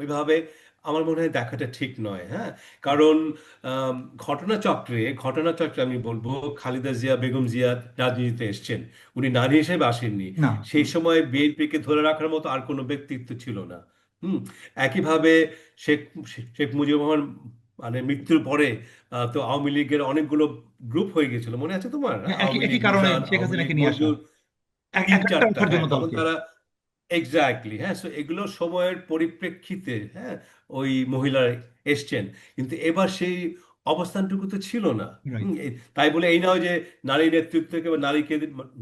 ওইভাবে আমার মনে হয় দেখাটা ঠিক নয়। হ্যাঁ, কারণ আম, ঘটনাচক্রে আমি বলবো খালেদা জিয়া, বেগম জিয়া রাজনীতিতে এসেছেন, উনি নারী হিসেবে আসেননি। না। সেই সময় বিএনপিকে ধরে রাখার মতো আর কোনো ব্যক্তিত্ব ছিল না। হুম। একইভাবে শেখ শেখ মুজিবুর রহমান মানে মৃত্যুর পরে তো আওয়ামী লীগের অনেকগুলো গ্রুপ হয়ে গেছিল, মনে আছে তোমার? হ্যাঁ, একই আওয়ামী একই লীগ কারণে মিজান, শেখ আওয়ামী লীগ হাসিনাকে নিয়ে আসা, মঞ্জুর, তিন এক একটা চারটা, ওঠার জন্য হ্যাঁ, তখন দলকে। তারা এক্স্যাক্টলি, হ্যাঁ। সো এগুলো সময়ের পরিপ্রেক্ষিতে, হ্যাঁ, ওই মহিলা এসছেন, কিন্তু এবার সেই অবস্থানটুকু তো ছিল না। রাইট। তাই বলে এই নয় যে নারী নেতৃত্বকে বা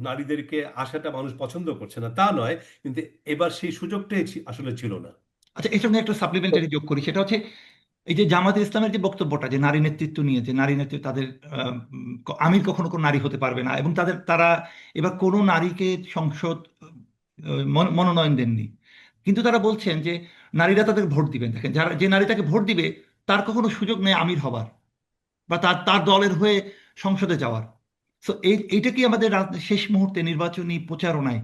নারীদেরকে আসাটা মানুষ পছন্দ করছে না, তা নয়, কিন্তু এবার সেই সুযোগটাই আসলে ছিল না। আচ্ছা, এর সঙ্গে একটা সাপ্লিমেন্টারি যোগ করি। সেটা হচ্ছে এই যে জামাতে ইসলামের যে বক্তব্যটা, যে নারী নেতৃত্ব নিয়ে, যে নারী নেতৃত্ব তাদের আমির কখনো কোনো নারী হতে পারবে না, এবং তারা এবার কোনো নারীকে সংসদ মনোনয়ন দেননি। কিন্তু তারা বলছেন যে নারীরা তাদের ভোট দিবেন। দেখেন, যারা, যে নারী তাকে ভোট দিবে, তার কখনো সুযোগ নেই আমির হবার বা তার তার দলের হয়ে সংসদে যাওয়ার। তো এইটা কি আমাদের শেষ মুহূর্তে নির্বাচনী প্রচারণায়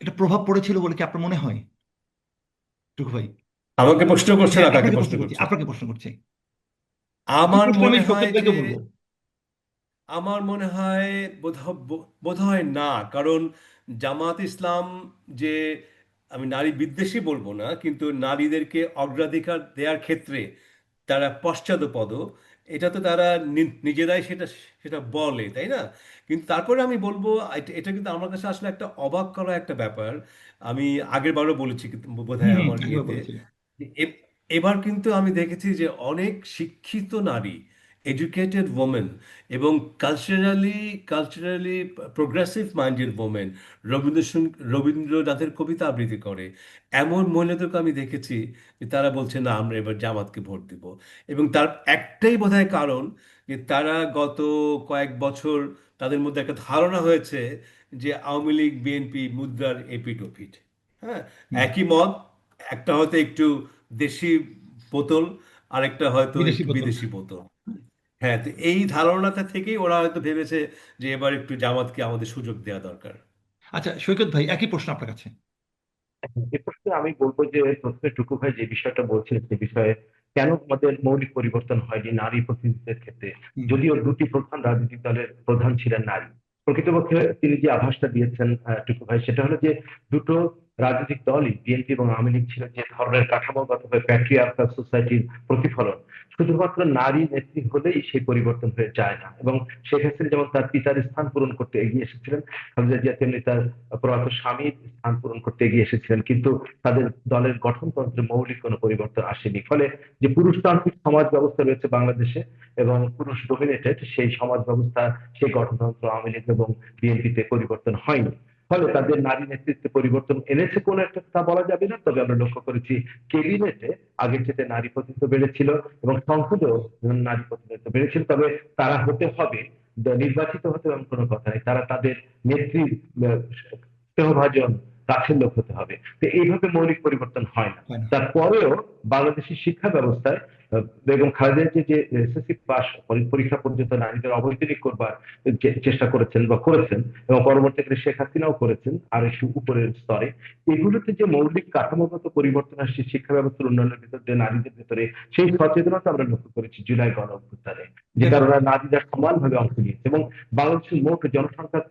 এটা প্রভাব পড়েছিল বলে কি আপনার মনে হয় টুকু ভাই? আমাকে প্রশ্ন করছে হ্যাঁ, না, কাকে আপনাকে প্রশ্ন প্রশ্ন করছি, করছে? আপনাকে প্রশ্ন করছি। এই আমার প্রশ্ন আমি মনে হয় শোকেত যে ভাইকে বলবো। আমার মনে হয় বোধহয় না। কারণ জামাত ইসলাম যে, আমি নারী বিদ্বেষী বলবো না, কিন্তু নারীদেরকে অগ্রাধিকার দেওয়ার ক্ষেত্রে তারা পশ্চাৎপদ, এটা তো তারা নিজেরাই সেটা সেটা বলে, তাই না? কিন্তু তারপরে আমি বলবো এটা এটা কিন্তু আমার কাছে আসলে একটা অবাক করা একটা ব্যাপার। আমি আগের বারও বলেছি কিন্তু হুম বোধহয় হুম, আমার একবার ইয়েতে, বলেছিলেন। এ- এবার কিন্তু আমি দেখেছি যে অনেক শিক্ষিত নারী এডুকেটেড ওমেন এবং কালচারালি প্রোগ্রেসিভ মাইন্ডেড ওমেন, রবীন্দ্রনাথের কবিতা আবৃত্তি করে এমন মহিলাদেরকে আমি দেখেছি যে তারা বলছে না আমরা এবার জামাতকে ভোট দিব। এবং তার একটাই বোধহয় কারণ যে তারা গত কয়েক বছর তাদের মধ্যে একটা ধারণা হয়েছে যে আওয়ামী লীগ বিএনপি মুদ্রার এপিঠ ওপিঠ। হ্যাঁ, হুম, একই মত, একটা হয়তো একটু দেশি বোতল, আরেকটা হয়তো বিদেশি একটু বোতল। বিদেশি বোতল। হ্যাঁ, তো এই ধারণাটা থেকেই ওরা হয়তো ভেবেছে যে এবার একটু জামাতকে আমাদের সুযোগ দেওয়া দরকার। আচ্ছা সৈকত ভাই, একই প্রশ্ন আপনার কাছে। এ প্রশ্নে আমি বলবো যে প্রথমে টুকু ভাই যে বিষয়টা বলছিলেন সে বিষয়ে কেন আমাদের মৌলিক পরিবর্তন হয়নি নারী প্রতিনিধিত্বের ক্ষেত্রে, হুম, যদিও দুটি প্রধান রাজনৈতিক দলের প্রধান ছিলেন নারী। প্রকৃতপক্ষে তিনি যে আভাসটা দিয়েছেন টুকু ভাই, সেটা হলো যে দুটো রাজনৈতিক দলই বিএনপি এবং আওয়ামী লীগ ছিল যে ধরনের কাঠামোগতভাবে প্যাট্রিয়ার্কাল সোসাইটির প্রতিফলন। শুধুমাত্র নারী নেত্রী হলেই সেই পরিবর্তন হয়ে যায় না, এবং শেখ হাসিনা যেমন তার পিতার স্থান পূরণ করতে এগিয়ে এসেছিলেন, খালেদা জিয়া তেমনি তার প্রয়াত স্বামীর স্থান পূরণ করতে এগিয়ে এসেছিলেন, কিন্তু তাদের দলের গঠনতন্ত্রে মৌলিক কোনো পরিবর্তন আসেনি। ফলে যে পুরুষতান্ত্রিক সমাজ ব্যবস্থা রয়েছে বাংলাদেশে এবং পুরুষ ডোমিনেটেড সেই সমাজ ব্যবস্থা, সেই গঠনতন্ত্র আওয়ামী লীগ এবং বিএনপিতে পরিবর্তন হয়নি। ফলে তাদের নারী নেতৃত্বে পরিবর্তন এনেছে কোন একটা তা বলা যাবে না, তবে আমরা লক্ষ্য করেছি ক্যাবিনেটে আগের চেয়ে নারী প্রতিনিধিত্ব বেড়েছিল এবং সংসদেও নারী প্রতিনিধিত্ব বেড়েছিল। তবে তারা হতে হবে, নির্বাচিত হতে এমন কোনো কথা নেই, তারা তাদের নেত্রীর স্নেহভাজন কাছের লোক হতে হবে। তো এইভাবে মৌলিক পরিবর্তন হয় না। হয় না। তারপরেও বাংলাদেশের শিক্ষা ব্যবস্থায় বেগম খালেদা জিয়া যে এসএসসি পাস পরীক্ষা পর্যন্ত নারীদের অবৈতনিক করবার চেষ্টা করেছেন বা করেছেন, এবং পরবর্তীকালে শেখ হাসিনাও করেছেন আর একটু উপরের স্তরে, এগুলোতে যে মৌলিক কাঠামোগত পরিবর্তন আসছে শিক্ষা ব্যবস্থার উন্নয়নের ভিতর দিয়ে নারীদের ভিতরে, সেই সচেতনতা আমরা লক্ষ্য করেছি জুলাই গণ অভ্যুত্থানে, যে দেখুন, কারণে নারীরা সমানভাবে অংশ নিয়েছে এবং বাংলাদেশের মোট জনসংখ্যার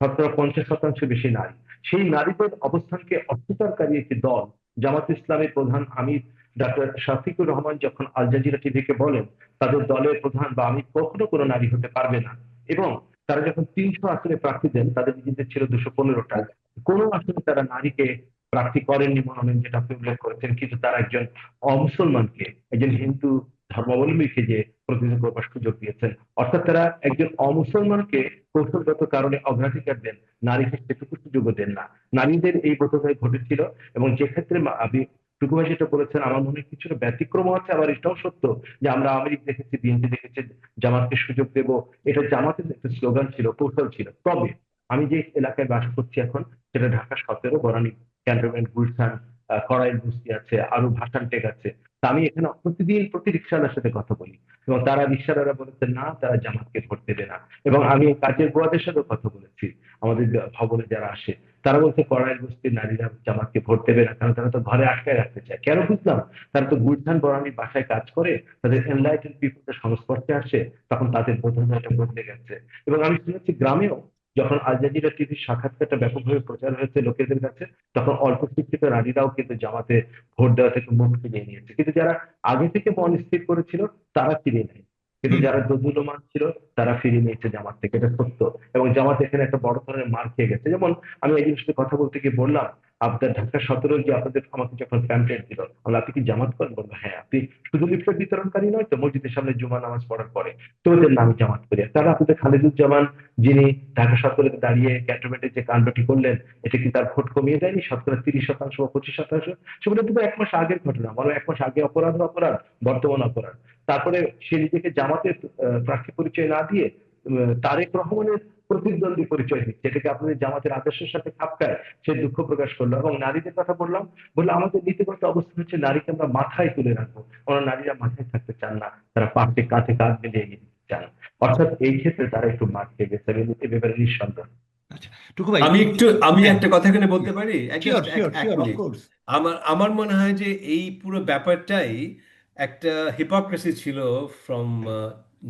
50% বেশি নারী। সেই নারীদের অবস্থানকে অস্বীকারী একটি দল জামাত ইসলামের প্রধান আমির ডক্টর শফিকুর রহমান যখন আল জাজিরা টিভিকে বলেন তাদের দলের প্রধান বা আমির কখনো কোনো নারী হতে পারবে না, এবং তারা যখন 300 আসনে প্রার্থী দেন, তাদের নিজেদের ছিল 215টা, কোনো আসনে তারা নারীকে প্রার্থী করেননি মনোনয়ন, যেটা আপনি উল্লেখ করেছেন, কিন্তু তারা একজন অমুসলমানকে, একজন হিন্দু ধর্মাবলম্বীকে যে প্রতিনিধিত্ব করবার সুযোগ দিয়েছেন। অর্থাৎ তারা একজন অমুসলমানকে কৌশলগত কারণে অগ্রাধিকার দেন, নারীকে সেটুকু সুযোগও দেন না। নারীদের এই বোধোদয় ঘটেছিল, এবং যে ক্ষেত্রে আমি টুকু ভাই যেটা বলেছেন আমার মনে হয় কিছুটা ব্যতিক্রম আছে, আবার এটাও সত্য যে আমরা আওয়ামী লীগ দেখেছি, বিএনপি দেখেছি, জামাতকে সুযোগ দেব, এটা জামাতের একটা স্লোগান ছিল, কৌশল ছিল। তবে আমি যে এলাকায় বাস করছি এখন, সেটা ঢাকা 17 বনানী ক্যান্টনমেন্ট, গুলশান, কড়াইল বস্তি আছে, আরো ভাসান টেক আছে। তা আমি এখানে প্রতিদিন প্রতি রিক্সাওয়ালার সাথে কথা বলি, এবং তারা রিক্সাওয়ালারা বলেছে না, তারা জামাতকে ভোট দেবে না। এবং আমি কাজের বুয়াদের সাথে কথা বলেছি, আমাদের ভবনে যারা আসে, তারা বলছে কড়াইল বস্তির নারীরা জামাতকে ভোট দেবে না, কারণ তারা তো ঘরে আটকায় রাখতে চায়। কেন বুঝলাম, তারা তো গুলশান বনানীর বাসায় কাজ করে, তাদের এনলাইটেড পিপলদের সংস্পর্শে আসে, তখন তাদের বোধনটা বদলে গেছে। এবং আমি শুনেছি গ্রামেও যখন আল জাজিরা টিভির সাক্ষাৎকারটা ব্যাপকভাবে প্রচার হয়েছে লোকেদের কাছে, তখন অল্প শিক্ষিত নারীরাও কিন্তু জামাতে ভোট দেওয়া থেকে মুখ ফিরিয়ে নিয়েছে। কিন্তু যারা আগে থেকে মন স্থির করেছিল তারা ফিরিয়ে নেয়, কিন্তু হুম, যারা দোদুল্যমান ছিল তারা ফিরিয়ে নিয়েছে জামাত থেকে, এটা সত্য। এবং জামাত এখানে একটা বড় ধরনের মার খেয়ে গেছে। যেমন আমি একজন সাথে কথা বলতে গিয়ে বললাম, আপনার ঢাকা 17 যে আপনাদের আমাকে যখন প্যাম্পলেট দিল, আমরা আপনি কি জামাত করেন? বলবো হ্যাঁ। আপনি শুধু লিফলেট বিতরণকারী নয় তো? মসজিদের সামনে জুমা নামাজ পড়ার পরে। তো ওদের নাম জামাত করি। তারা আপনাদের খালিদুজ্জামান, যিনি ঢাকা 17 দাঁড়িয়ে ক্যান্টনমেন্টের যে কাণ্ডটি করলেন, এটা কি তার ভোট কমিয়ে দেয়নি 30% বা 25%? সেগুলো কিন্তু 1 মাস আগের ঘটনা, বরং 1 মাস আগে অপরাধ অপরাধ, বর্তমান অপরাধ। তারপরে সে নিজেকে জামাতের প্রার্থী পরিচয় না দিয়ে তারেক রহমানের প্রতিদ্বন্দ্বী পরিচয় দিচ্ছে, এটাকে আপনাদের জামাতের আদর্শের সাথে খাপ খায়, সে দুঃখ প্রকাশ করলো। এবং নারীদের কথা বললাম, বললো আমাদের নীতিগত অবস্থা হচ্ছে নারীকে আমরা মাথায় তুলে রাখবো, আমরা নারীরা মাথায় থাকতে চান না, তারা পাশে কাঁধে কাঁধ মিলিয়ে এগিয়ে যেতে চান। অর্থাৎ এই ক্ষেত্রে তারা একটু মাঠ খেয়ে গেছে, এ ব্যাপারে নিঃসন্দেহ। আচ্ছা টুকু ভাই, আমি হ্যাঁ, একটা কথা এখানে বলতে পারি, শিওর জাস্ট এক শিওর এক শিওর, মিনিট। অফকোর্স। আমার মনে হয় যে এই পুরো ব্যাপারটাই একটা হিপোক্রেসি ছিল ফ্রম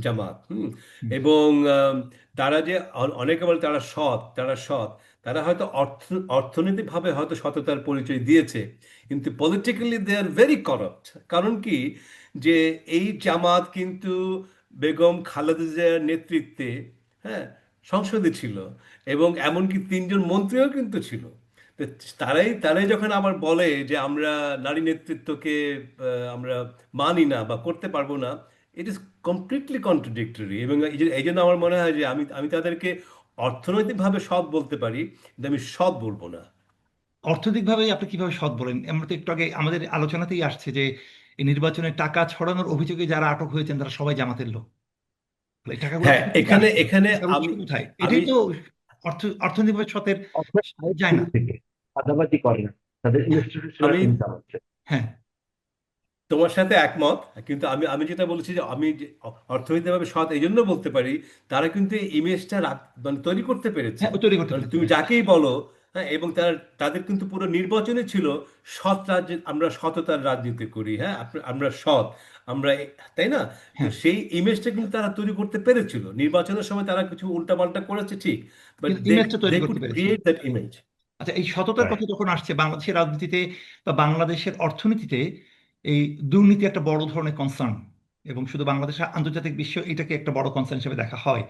জামাত। এবং তারা যে অনেকে বলে তারা সৎ, তারা হয়তো অর্থনৈতিকভাবে হয়তো সততার পরিচয় দিয়েছে, কিন্তু politically they are very corrupt. কারণ কি, যে এই জামাত কিন্তু বেগম খালেদা জিয়ার নেতৃত্বে, হ্যাঁ, সংসদে ছিল, এবং এমনকি 3জন মন্ত্রীও কিন্তু ছিল। তো তারাই যখন আবার বলে যে আমরা নারী নেতৃত্বকে আমরা মানি না বা করতে পারবো না, ইট ইজ কমপ্লিটলি কন্ট্রাডিক্টরি। এবং এই জন্য আমার মনে হয় যে আমি আমি তাদেরকে অর্থনৈতিকভাবে সৎ বলতে পারি, কিন্তু আমি সৎ বলবো না। অর্থনৈতিকভাবে আপনি কিভাবে সৎ বলেন? আমরা তো একটু আগে আমাদের আলোচনাতেই আসছে যে এই নির্বাচনে টাকা ছড়ানোর অভিযোগে যারা আটক হয়েছেন তারা সবাই জামাতের লোক। তাহলে এই টাকাগুলো হ্যাঁ, কোথা থেকে এখানে আসছে? এখানে এটার উৎস আমি কোথায়? আমি এটাই তো অর্থনৈতিকভাবে সতের অর্থের আয়ের যায় দিক না। থেকে চাঁদাবাজি করে না, তাদের ইনস্টিটিউশনাল আমি ইনকাম আছে। হ্যাঁ, তোমার সাথে একমত, কিন্তু আমি আমি যেটা বলছি যে আমি যে অর্থনৈতিকভাবে সৎ এই জন্য বলতে পারি, তারা কিন্তু এই ইমেজটা মানে তৈরি করতে পেরেছে। হ্যাঁ, ও তৈরি করতে কারণ পেরেছে, তুমি রাইট। যাকেই বলো, হ্যাঁ, এবং তাদের কিন্তু পুরো নির্বাচনে ছিল সৎ রাজ্যে আমরা সততার রাজনীতি করি, হ্যাঁ, আমরা সৎ, আমরা তাই না? তো হ্যাঁ, সেই ইমেজটা কিন্তু তারা তৈরি করতে পেরেছিল। নির্বাচনের সময় তারা কিছু উল্টাপাল্টা করেছে ঠিক, বাট কিন্তু দে ইমেজটা দে তৈরি করতে কুড পেরেছে। Create that image. আচ্ছা, এই সততার কথা রাইট। যখন আসছে বাংলাদেশের রাজনীতিতে বা বাংলাদেশের অর্থনীতিতে, এই দুর্নীতি একটা বড় ধরনের কনসার্ন, এবং শুধু বাংলাদেশের, আন্তর্জাতিক বিশ্ব এটাকে একটা বড় কনসার্ন হিসেবে দেখা হয়।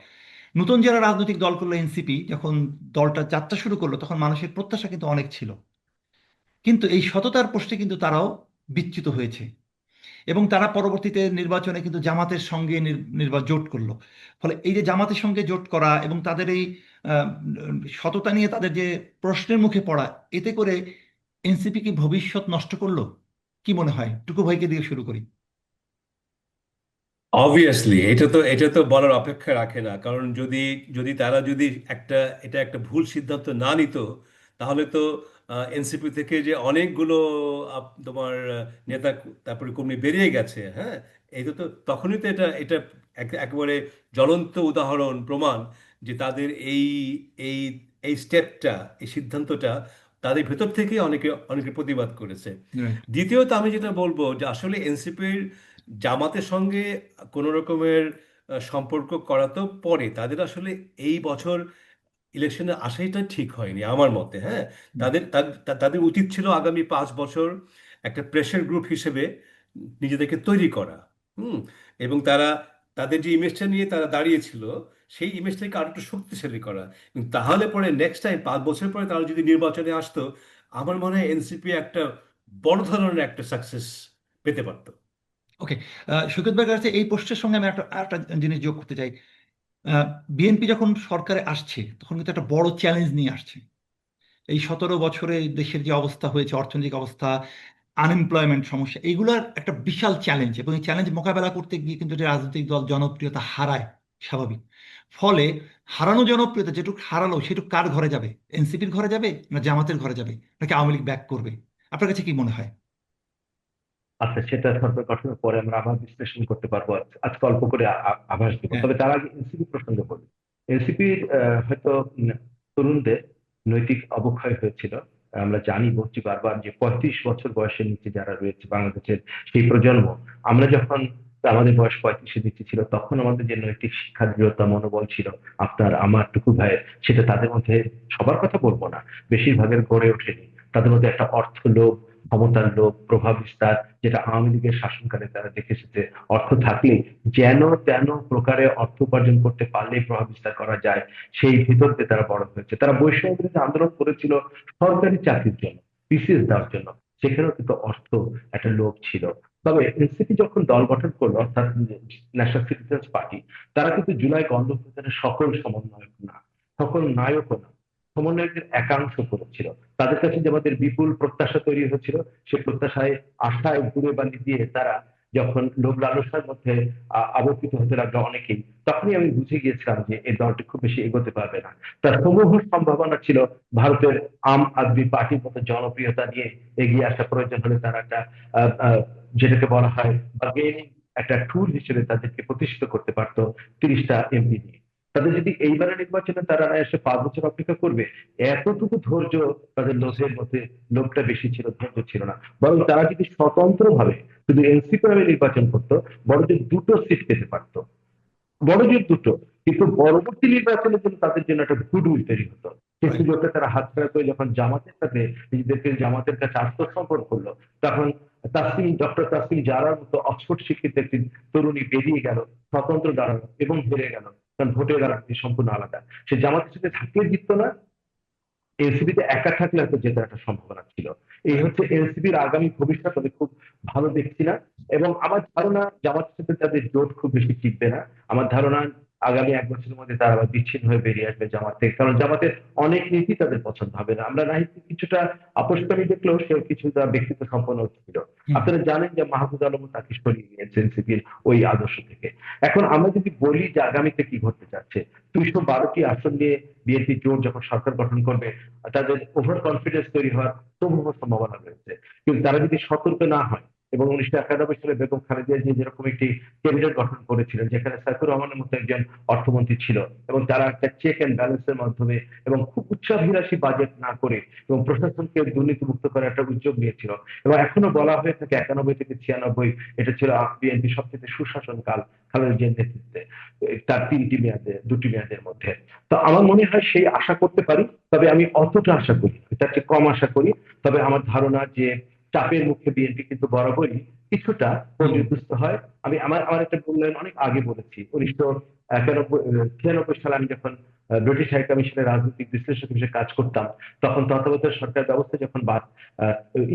নতুন যারা রাজনৈতিক দল করলো, এনসিপি যখন দলটা যাত্রা শুরু করলো তখন মানুষের প্রত্যাশা কিন্তু অনেক ছিল, কিন্তু এই সততার প্রশ্নে কিন্তু তারাও বিচ্যুত হয়েছে, এবং তারা পরবর্তীতে নির্বাচনে কিন্তু জামাতের সঙ্গে জোট করলো। ফলে এই যে জামাতের সঙ্গে জোট করা এবং তাদের এই আহ, সততা নিয়ে তাদের যে প্রশ্নের মুখে পড়া, এতে করে এনসিপি কি ভবিষ্যৎ নষ্ট করলো? কি মনে হয়? টুকু ভাইকে দিয়ে শুরু করি। অবভিয়াসলি এটা তো বলার অপেক্ষা রাখে না। কারণ যদি যদি তারা যদি এটা একটা ভুল সিদ্ধান্ত না নিত, তাহলে তো এনসিপি থেকে যে অনেকগুলো তোমার নেতা তারপরে কর্মী বেরিয়ে গেছে, হ্যাঁ। তো তখনই তো এটা এটা একেবারে জ্বলন্ত উদাহরণ, প্রমাণ যে তাদের এই এই স্টেপটা, এই সিদ্ধান্তটা তাদের ভেতর থেকে অনেকে অনেকে প্রতিবাদ করেছে। রাইট। দ্বিতীয়ত আমি যেটা বলবো যে আসলে এনসিপির জামাতের সঙ্গে কোনো রকমের সম্পর্ক করা তো পরে, তাদের আসলে এই বছর ইলেকশনে আসাইটা ঠিক হয়নি আমার মতে, হ্যাঁ। তাদের উচিত ছিল আগামী 5 বছর একটা প্রেশার গ্রুপ হিসেবে নিজেদেরকে তৈরি করা। হুম। এবং তাদের যে ইমেজটা নিয়ে তারা দাঁড়িয়েছিল, সেই ইমেজটাকে আরো একটু শক্তিশালী করা। এবং তাহলে পরে নেক্সট টাইম 5 বছর পরে তারা যদি নির্বাচনে আসতো, আমার মনে হয় এনসিপি একটা বড় ধরনের একটা সাকসেস পেতে পারতো। ওকে, সুকেত ভাইয়ের কাছে এই পোস্টের সঙ্গে আমি একটা জিনিস যোগ করতে চাই। বিএনপি যখন সরকারে আসছে তখন কিন্তু একটা বড় চ্যালেঞ্জ নিয়ে আসছে। এই 17 বছরে দেশের যে অবস্থা হয়েছে, অর্থনৈতিক অবস্থা, আনএমপ্লয়মেন্ট সমস্যা, এইগুলার একটা বিশাল চ্যালেঞ্জ, এবং এই চ্যালেঞ্জ মোকাবেলা করতে গিয়ে কিন্তু যে রাজনৈতিক দল জনপ্রিয়তা হারায়, স্বাভাবিক। ফলে হারানো জনপ্রিয়তা যেটুকু হারালো সেটুকু কার ঘরে যাবে? এনসিপির ঘরে যাবে, না জামাতের ঘরে যাবে, নাকি আওয়ামী লীগ ব্যাক করবে? আপনার কাছে কি মনে হয়? আচ্ছা, সেটা সরকার গঠনের পরে আমরা আবার বিশ্লেষণ করতে পারবো। আজকে অল্প করে আভাস দিব, হ্যাঁ, তবে তার আগে এনসিপি প্রসঙ্গে বলি। এনসিপির হয়তো তরুণদের নৈতিক অবক্ষয় হয়েছিল। আমরা জানি, বলছি বারবার, যে 35 বছর বয়সের নিচে যারা রয়েছে বাংলাদেশের সেই প্রজন্ম, আমরা যখন আমাদের বয়স 35-এর নিচে ছিল, তখন আমাদের যে নৈতিক শিক্ষা, দৃঢ়তা, মনোবল ছিল আপনার আমার টুকু ভাইয়ের, সেটা তাদের মধ্যে, সবার কথা বলবো না, বেশিরভাগের গড়ে ওঠেনি। তাদের মধ্যে একটা অর্থ লোভ, ক্ষমতার লোভ, প্রভাব বিস্তার, যেটা আওয়ামী লীগের শাসনকালে তারা দেখে এসেছে। অর্থ থাকলে যেন তেন প্রকারে অর্থ উপার্জন করতে পারলেই প্রভাব বিস্তার করা যায়, সেই ভিতর দিয়ে তারা বড় হয়েছে। তারা বৈষম্য বিরোধী আন্দোলন করেছিল সরকারি চাকরির জন্য, বিসিএস দেওয়ার জন্য, সেখানেও কিন্তু অর্থ একটা লোভ ছিল। তবে এনসিপি যখন দল গঠন করলো, অর্থাৎ ন্যাশনাল সিটিজেন্স পার্টি, তারা কিন্তু জুলাই গণঅভ্যুত্থানের সকল সমন্বয়ক না, সকল নায়কও না, সমন্বয়কের একাংশ করেছিল। তাদের কাছে যে আমাদের বিপুল প্রত্যাশা তৈরি হয়েছিল, সে প্রত্যাশায়, আশায় ঘুরে বালি দিয়ে তারা যখন লোভ লালসার মধ্যে আবর্তিত হতে লাগলো অনেকেই, তখনই আমি বুঝে গিয়েছিলাম যে এই দলটি খুব বেশি এগোতে পারবে না। তার সমূহ সম্ভাবনা ছিল ভারতের আম আদমি পার্টির মতো জনপ্রিয়তা নিয়ে এগিয়ে আসা, প্রয়োজন হলে তারা একটা আহ, আহ, যেটাকে বলা হয় বার্গেনিং, একটা টুল হিসেবে তাদেরকে প্রতিষ্ঠিত করতে পারতো 30টা এমপি নিয়ে। তাদের যদি এইবারের নির্বাচনে তারা না এসে 5 বছর অপেক্ষা করবে, এতটুকু ধৈর্য তাদের লোভের মধ্যে, লোভটা বেশি ছিল, ধৈর্য ছিল না। বরং তারা যদি স্বতন্ত্র ভাবে শুধু এনসিপি ভাবে নির্বাচন করতো, বড় যে 2টো সিট পেতে পারতো, বড় জোর 2টো। কিন্তু পরবর্তী নির্বাচনের জন্য তাদের জন্য একটা গুডউইল তৈরি হতো। সেই রাইট। সুযোগটা তারা হাতছাড়া করে যখন জামাতের সাথে নিজেদেরকে জামাতের কাছে আত্মসমর্পণ করলো, তখন ডক্টর তাসমিন জারার মতো অক্সফোর্ড শিক্ষিত একটি তরুণী বেরিয়ে গেল, স্বতন্ত্র দাঁড়ানো এবং হেরে গেল। কারণ ভোটের রাজনীতি সম্পূর্ণ আলাদা। সে জামাতের সাথে থাকলে জিততো না, এনসিপিতে একা থাকলে হয়তো জেতার একটা সম্ভাবনা ছিল। এই রাইট। হচ্ছে এনসিপির আগামী ভবিষ্যৎ আমি খুব ভালো দেখছি না। এবং আমার ধারণা জামাতের সাথে তাদের জোট খুব বেশি টিকবে না। আমার ধারণা আগামী 1 বছরের মধ্যে তারা আবার বিচ্ছিন্ন হয়ে বেরিয়ে আসবে জামাত থেকে, কারণ জামাতের অনেক নীতি তাদের পছন্দ হবে না। আমরা নাহিদকে কিছুটা আপোষকারী দেখলেও সে কিছুটা ব্যক্তিত্ব সম্পন্ন ছিল। হুম। আপনারা জানেন যে মাহমুদ আলম তাকে সরিয়ে নিয়েছে এনসিপির ওই আদর্শ থেকে। এখন আমরা যদি বলি যে আগামীতে কি ঘটতে যাচ্ছে, 212টি আসন নিয়ে বিএনপি জোট যখন সরকার গঠন করবে, তাদের ওভার কনফিডেন্স তৈরি হওয়ার সমূহ সম্ভাবনা রয়েছে। কিন্তু তারা যদি সতর্ক না হয়, এবং 1991 সালে বেগম খালেদা জিয়া যেরকম একটি ক্যাবিনেট গঠন করেছিলেন যেখানে সাইফুর রহমানের মতো একজন অর্থমন্ত্রী ছিল, এবং তারা একটা চেক এন্ড ব্যালেন্সের মাধ্যমে এবং খুব উচ্চাভিলাষী বাজেট না করে এবং প্রশাসনকে দুর্নীতিমুক্ত করার একটা উদ্যোগ নিয়েছিল। এবং এখনো বলা হয়ে থাকে 91 থেকে 96 এটা ছিল বিএনপি সবচেয়ে সুশাসন কাল খালেদা জিয়ার নেতৃত্বে, তার 3টি মেয়াদে 2টি মেয়াদের মধ্যে। তো আমার মনে হয় সেই আশা করতে পারি, তবে আমি অতটা আশা করি না, তার চেয়ে কম আশা করি। তবে আমার ধারণা যে চাপের মুখে বিএনপি কিন্তু বরাবরই কিছুটা হুম। পর্যদস্ত হয়। আমি আমার আমার একটা মূল্যায়ন অনেক আগে বলেছি, 1996 সালে আমি যখন ব্রিটিশ হাই কমিশনের রাজনৈতিক বিশ্লেষক হিসেবে কাজ করতাম, তখন তত্ত্বাবধায়ক সরকার ব্যবস্থা যখন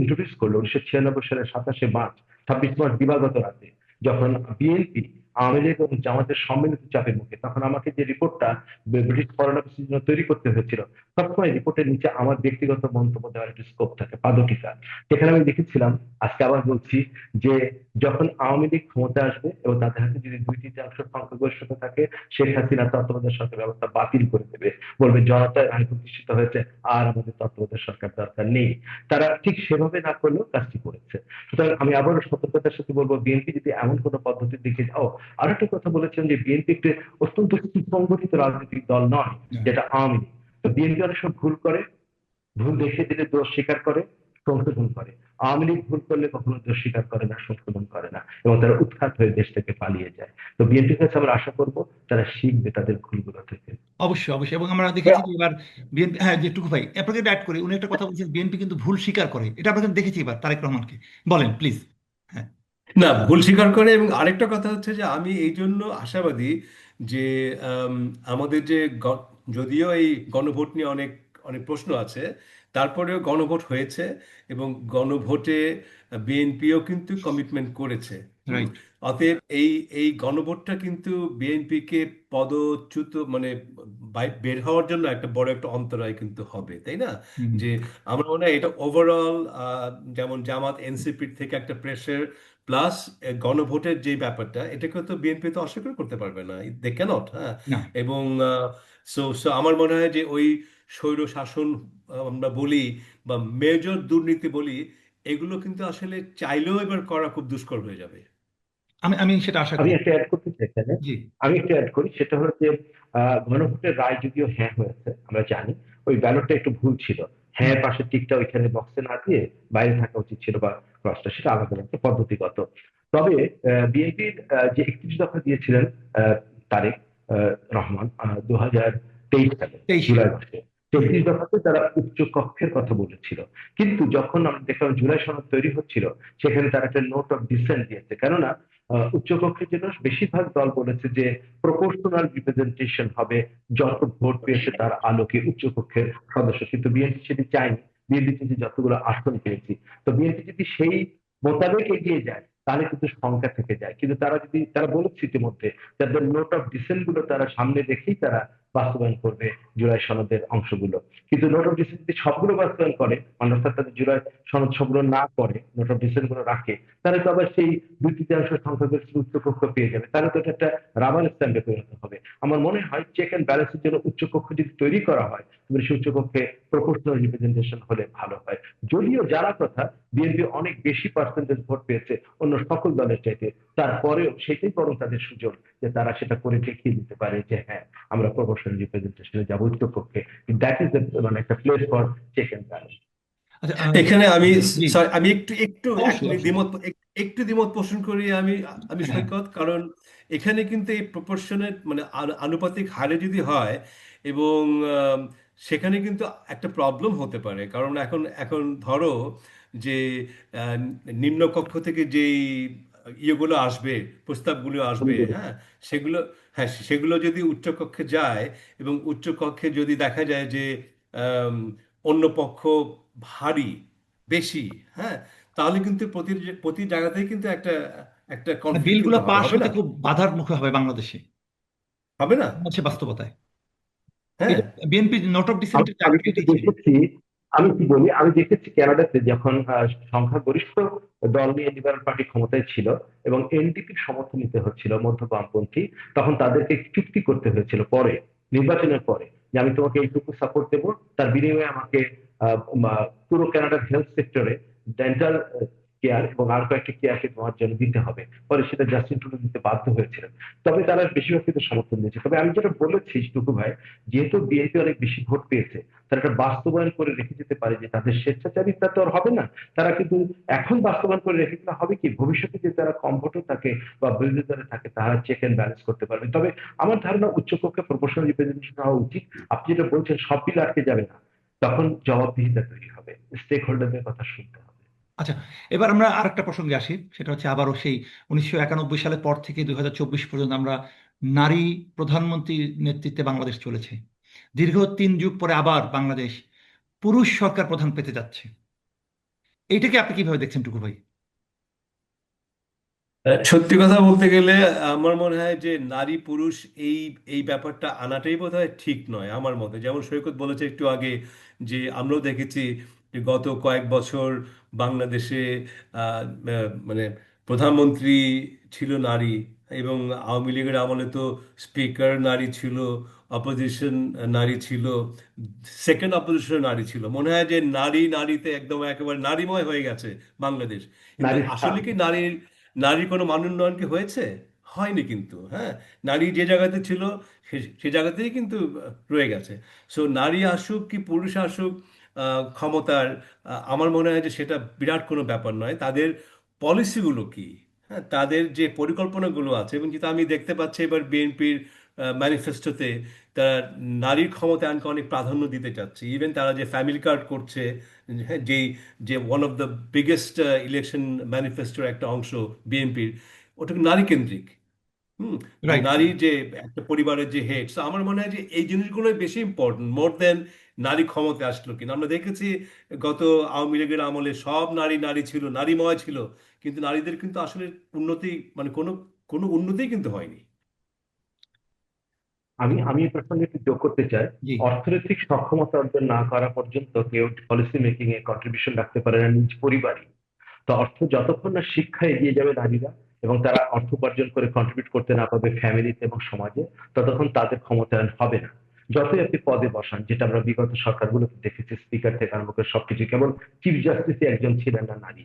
ইন্ট্রোডিউস করলো 1996 সালের 27শে মার্চ, 26 মার্চ দিবাগত রাতে, যখন বিএনপি আওয়ামী লীগ এবং জামাতের সম্মিলিত চাপের মুখে, তখন আমাকে যে রিপোর্টটা ব্রিটিশ ফরেন অফিসের জন্য তৈরি করতে হয়েছিল, সবসময় রিপোর্টের নিচে আমার ব্যক্তিগত মন্তব্য দেওয়ার একটা স্কোপ থাকে, পাদটিকা। সেখানে আমি লিখেছিলাম, আজকে আবার বলছি, যে যখন আওয়ামী লীগ ক্ষমতা আসবে এবং তাদের হাতে যদি 2/3 সংখ্যাগরিষ্ঠতা থাকে, শেখ হাসিনা তত্ত্বাবধায়ক সরকার ব্যবস্থা বাতিল করে দেবে, বলবে জনতার রায় প্রতিষ্ঠিত হয়েছে, আর আমাদের তত্ত্বাবধায়ক সরকার দরকার নেই। তারা ঠিক সেভাবে না করলেও কাজটি করেছে। সুতরাং আমি আবারও সতর্কতার সাথে বলবো, বিএনপি যদি এমন কোনো পদ্ধতির দিকে যাও। আর একটা কথা বলেছেন যে বিএনপি একটি অত্যন্ত সুসংগঠিত রাজনৈতিক দল নয়, যেটা আওয়ামী লীগ। তো বিএনপি অনেক সময় ভুল করে, ভুল দেখিয়ে দিলে দোষ স্বীকার করে, সংশোধন করে। আওয়ামী লীগ ভুল করলে কখনো দোষ স্বীকার করে না, সংশোধন করে না, এবং তারা উৎখাত হয়ে দেশ থেকে পালিয়ে যায়। তো বিএনপির কাছে আমরা আশা করবো তারা শিখবে তাদের ভুলগুলো থেকে। অবশ্যই, অবশ্যই। এবং আমরা দেখেছি যে এবার বিএনপি, হ্যাঁ, যে টুকু ভাই আপনাকে অ্যাড করে উনি একটা কথা বলছেন, বিএনপি কিন্তু ভুল স্বীকার করে, এটা আমরা কিন্তু দেখেছি এবার তারেক রহমানকে। বলেন প্লিজ। হ্যাঁ। না, ভুল স্বীকার করে। এবং আরেকটা কথা হচ্ছে যে আমি এই জন্য আশাবাদী যে আম, আমাদের যে যদিও এই গণভোট নিয়ে অনেক অনেক প্রশ্ন আছে, তারপরেও গণভোট হয়েছে এবং গণভোটে বিএনপিও কিন্তু কমিটমেন্ট করেছে। হুম। রাইট। অতএব এই এই গণভোটটা কিন্তু বিএনপিকে পদচ্যুত মানে বের হওয়ার জন্য একটা বড় একটা অন্তরায় কিন্তু হবে, তাই না? হুম। যে আমার মনে হয় এটা ওভারঅল, যেমন জামাত এনসিপির থেকে একটা প্রেশার, প্লাস গণভোটের যে ব্যাপারটা, এটাকে তো বিএনপি তো অস্বীকার করতে পারবে না, দে ক্যানট। হ্যাঁ। না। এবং সো সো আমার মনে হয় যে ওই স্বৈর শাসন আমরা বলি বা মেজর দুর্নীতি বলি, এগুলো কিন্তু আসলে চাইলেও এবার করা খুব দুষ্কর হয়ে যাবে। আমি আমি সেটা আশা আমি করি। একটা অ্যাড করতে চাই এখানে। জি। আমি একটা অ্যাড করি, সেটা হচ্ছে গণভোটের রায় যদিও হ্যাঁ হয়েছে, আমরা জানি ওই ব্যালটটা একটু ভুল ছিল। হুম। হ্যাঁ পাশের টিকটা ওইখানে বক্সে না দিয়ে বাইরে থাকা উচিত ছিল, বা ক্রসটা, সেটা আলাদা একটা পদ্ধতিগত। তবে বিএনপির যে 31 দফা দিয়েছিলেন আহ, তারেক রহমান 2023 সালে 23-এ। জুলাই মাসে, 33 দফাতে তারা উচ্চ কক্ষের কথা বলেছিল। কিন্তু যখন আমরা দেখলাম জুলাই সনদ তৈরি হচ্ছিল, সেখানে তারা একটা নোট অফ ডিসেন্ট দিয়েছে। কেননা উচ্চকক্ষের জন্য বেশিরভাগ দল বলেছে যে প্রপোর্শনাল রিপ্রেজেন্টেশন হবে, যত ভোট পেয়েছে তার আলোকে উচ্চকক্ষের সদস্য। কিন্তু বিএনপি সেটি চায়নি। বিএনপি কিন্তু যতগুলো আসন পেয়েছি, তো বিএনপি যদি সেই মোতাবেক এগিয়ে যায় তাহলে কিন্তু সংখ্যা থেকে যায়। কিন্তু তারা বলেছে ইতিমধ্যে তাদের নোট অফ ডিসেন্ট গুলো তারা সামনে রেখেই তারা বাস্তবায়ন করবে জুলাই সনদের অংশগুলো। কিন্তু নোট অফ ডিসেন্ট যদি সবগুলো বাস্তবায়ন করে, অর্থাৎ তাদের জুলাই সনদ সবগুলো না করে নোট অফ ডিসেন্ট গুলো রাখে, তাহলে তো আবার সেই 2/3 সংখ্যাগরিষ্ঠ উচ্চকক্ষ পেয়ে যাবে, তাহলে তো এটা একটা রাবার স্ট্যাম্পে পরিণত হবে। আমার মনে হয় চেক এন্ড ব্যালেন্সের জন্য উচ্চকক্ষ যদি তৈরি করা হয়, তাহলে সেই উচ্চকক্ষে প্রপোর্শনাল রিপ্রেজেন্টেশন হলে ভালো হয়। যদিও যারা কথা, বিএনপি অনেক বেশি পার্সেন্টেজ ভোট পেয়েছে অন্য সকল দলের চাইতে, তারপরেও সেটাই বরং তাদের সুযোগ যে তারা সেটা করে দেখিয়ে দিতে পারে যে হ্যাঁ আমরা প্রপোর্শনাল রিপ্রেজেন্টেশনে যাবো উচ্চকক্ষে। দ্যাট ইজ মানে একটা place for check and balance. আচ্ছা। এখানে আমি, জি। সরি, আমি একটু একটু এক অবশ্যই, মিনিট অবশ্যই। দ্বিমত, একটু দ্বিমত পোষণ করি আমি আমি হ্যাঁ, হ্যাঁ। সৈকত। কারণ এখানে কিন্তু এই প্রপোর্শনের মানে আনুপাতিক হারে যদি হয়, এবং আম, সেখানে কিন্তু একটা প্রবলেম হতে পারে। কারণ এখন এখন ধরো যে আহ, নিম্নকক্ষ থেকে যেই ইয়েগুলো আসবে, প্রস্তাবগুলো আসবে, হ্যাঁ, সেগুলো, হ্যাঁ সেগুলো যদি উচ্চকক্ষে যায়, এবং উচ্চকক্ষে যদি দেখা যায় যে আম, অন্য পক্ষ ভারী, বেশি, হ্যাঁ, তাহলে কিন্তু প্রতি প্রতি জায়গাতেই কিন্তু একটা একটা মানে কনফ্লিক্ট বিলগুলো কিন্তু হবে পাশ হবে হতে না? খুব বাধার মুখে হবে বাংলাদেশে, হবে না? হচ্ছে বাস্তবতায়। হ্যাঁ। এটা বিএনপি নোট অফ আমি ডিসেন্টের আমি চাকরি কিন্তু দিয়েছে। দেখেছি, আমি কি বলি, আমি দেখেছি কানাডাতে যখন সংখ্যাগরিষ্ঠ দল নিয়ে লিবারেল পার্টি ক্ষমতায় ছিল এবং এনডিপির সমর্থন নিতে হচ্ছিল মধ্য বামপন্থী, তখন তাদেরকে চুক্তি করতে হয়েছিল পরে, নির্বাচনের পরে, যে আমি তোমাকে এইটুকু সাপোর্ট দেবো, তার বিনিময়ে আমাকে পুরো কানাডার হেলথ সেক্টরে ডেন্টাল কেয়ার এবং আর কয়েকটি কেয়ারকে তোমার জন্য দিতে হবে। পরে সেটা জাস্টিন ট্রুডো দিতে বাধ্য হয়েছিল। তবে তারা বেশিরভাগ কিন্তু সমর্থন দিয়েছে। তবে আমি যেটা বলেছি টুকু ভাই, যেহেতু বিএনপি অনেক বেশি ভোট পেয়েছে, তারা এটা বাস্তবায়ন করে রেখে যেতে পারে, যে তাদের স্বেচ্ছাচারিতা তো আর হবে না। তারা কিন্তু এখন বাস্তবায়ন করে রেখে দিলে হবে কি, ভবিষ্যতে যে তারা কম ভোটও থাকে বা বিরোধী দলে থাকে, তারা চেক এন্ড ব্যালেন্স করতে পারবে। তবে আমার ধারণা উচ্চকক্ষে প্রপোর্শনাল রিপ্রেজেন্টেশন হওয়া উচিত। আপনি যেটা বলছেন সব বিল আটকে যাবে না, তখন জবাবদিহিতা তৈরি হবে, স্টেক হোল্ডারদের কথা শুনতে হবে। আচ্ছা, এবার আমরা আরেকটা প্রসঙ্গে আসি। সেটা হচ্ছে আবারও সেই 1991 সালের পর থেকে 2024 পর্যন্ত আমরা নারী প্রধানমন্ত্রীর নেতৃত্বে বাংলাদেশ চলেছে। দীর্ঘ 3 যুগ পরে আবার বাংলাদেশ পুরুষ সরকার প্রধান পেতে যাচ্ছে। এইটাকে আপনি কিভাবে দেখছেন টুকু ভাই? সত্যি কথা বলতে গেলে আমার মনে হয় যে নারী পুরুষ এই এই ব্যাপারটা আনাটাই বোধহয় ঠিক নয় আমার মতে। যেমন সৈকত বলেছে একটু আগে যে আমরাও দেখেছি যে গত কয়েক বছর বাংলাদেশে মানে প্রধানমন্ত্রী ছিল নারী, এবং আওয়ামী লীগের আমলে তো স্পিকার নারী ছিল, অপোজিশন নারী ছিল, সেকেন্ড অপোজিশন নারী ছিল। মনে হয় যে নারী নারীতে একদম একেবারে নারীময় হয়ে গেছে বাংলাদেশ। কিন্তু নারীর স্থান। আসলে কি নারীর কোনো মানোন্নয়ন কি হয়েছে? হয়নি কিন্তু, হ্যাঁ। নারী যে জায়গাতে ছিল সে জায়গাতেই কিন্তু রয়ে গেছে। সো নারী আসুক কি পুরুষ আসুক ক্ষমতার, আমার মনে হয় যে সেটা বিরাট কোনো ব্যাপার নয়। তাদের পলিসিগুলো কি, হ্যাঁ, তাদের যে পরিকল্পনাগুলো আছে, এবং যেটা আমি দেখতে পাচ্ছি এবার বিএনপির ম্যানিফেস্টোতে, তারা নারীর ক্ষমতায়নকে অনেক প্রাধান্য দিতে চাচ্ছে। ইভেন তারা যে ফ্যামিলি কার্ড করছে, হ্যাঁ, যেই যে one of the biggest election ম্যানিফেস্টোর একটা অংশ বিএনপির, ওটা নারী কেন্দ্রিক। হুম। যে রাইট। নারী যে একটা পরিবারের যে হেড, আমার মনে হয় যে এই জিনিসগুলোই বেশি ইম্পর্টেন্ট মোর দেন নারী ক্ষমতা আসলো কিনা। আমরা দেখেছি গত আওয়ামী লীগের আমলে সব নারী নারী ছিল, নারীময় ছিল, কিন্তু নারীদের কিন্তু আসলে উন্নতি, মানে কোনো কোনো উন্নতিই কিন্তু হয়নি। আমি আমি এই প্রসঙ্গে একটু যোগ করতে চাই। জি। অর্থনৈতিক সক্ষমতা অর্জন না করা পর্যন্ত কেউ পলিসি মেকিং এ কন্ট্রিবিউশন রাখতে পারে না নিজ পরিবারই। তো অর্থ যতক্ষণ না শিক্ষায় এগিয়ে যাবে নারীরা এবং তারা অর্থ উপার্জন করে কন্ট্রিবিউট করতে না পারবে ফ্যামিলিতে এবং সমাজে, ততক্ষণ তাদের ক্ষমতায়ন হবে না। যতই আপনি পদে বসান, যেটা আমরা বিগত সরকারগুলোতে দেখেছি, স্পিকার থেকে আরম্ভ করে সবকিছু, কেবল চিফ জাস্টিসই একজন ছিলেন না নারী,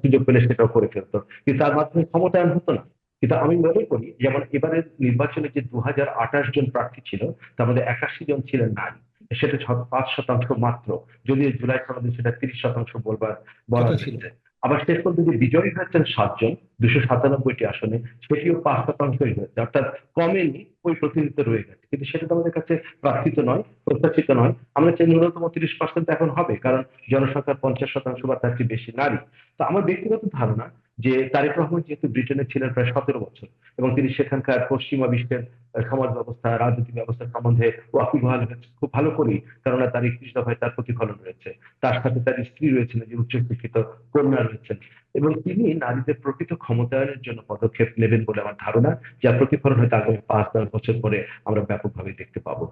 সুযোগ পেলে সেটাও করে ফেলতো, কিন্তু তার মাধ্যমে ক্ষমতায়ন হতো না। কিন্তু আমি মনে করি যেমন এবারের নির্বাচনে যে 2028 জন প্রার্থী ছিল, তার মধ্যে 81 জন ছিলেন নারী। সেটা 5% মাত্র, যদিও জুলাই সনদে সেটা 30% বলা কথা ছিল। হয়েছে। আবার শেষ পর্যন্ত যে বিজয়ী হয়েছেন 7 জন, 297টি আসনে, সেটিও 5%ই হয়েছে, অর্থাৎ কমেনি, ওই প্রতিনিধিত্ব রয়ে গেছে। কিন্তু সেটা তো আমাদের কাছে প্রার্থিত নয়, প্রত্যাশিত নয়। আমরা চাই ন্যূনতম 30% এখন হবে, কারণ জনসংখ্যার 50% বা তার চেয়ে বেশি নারী। তো আমার ব্যক্তিগত ধারণা যে তারেক রহমান যেহেতু ব্রিটেনে ছিলেন প্রায় 17 বছর, এবং তিনি সেখানকার পশ্চিমা বিশ্বের সমাজ ব্যবস্থা, রাজনৈতিক ব্যবস্থা সম্বন্ধে ওয়াকিবহাল হয়েছে খুব ভালো করেই, কারণ তার 21 দফায় তার প্রতিফলন রয়েছে। তার সাথে তার স্ত্রী রয়েছেন, যে উচ্চশিক্ষিত কন্যা রয়েছেন, এবং তিনি নারীদের প্রকৃত ক্ষমতায়নের জন্য পদক্ষেপ নেবেন বলে আমার ধারণা, যার প্রতিফলন হয়তো আগামী 5-10 বছর পরে আমরা ব্যাপকভাবে দেখতে পাবো।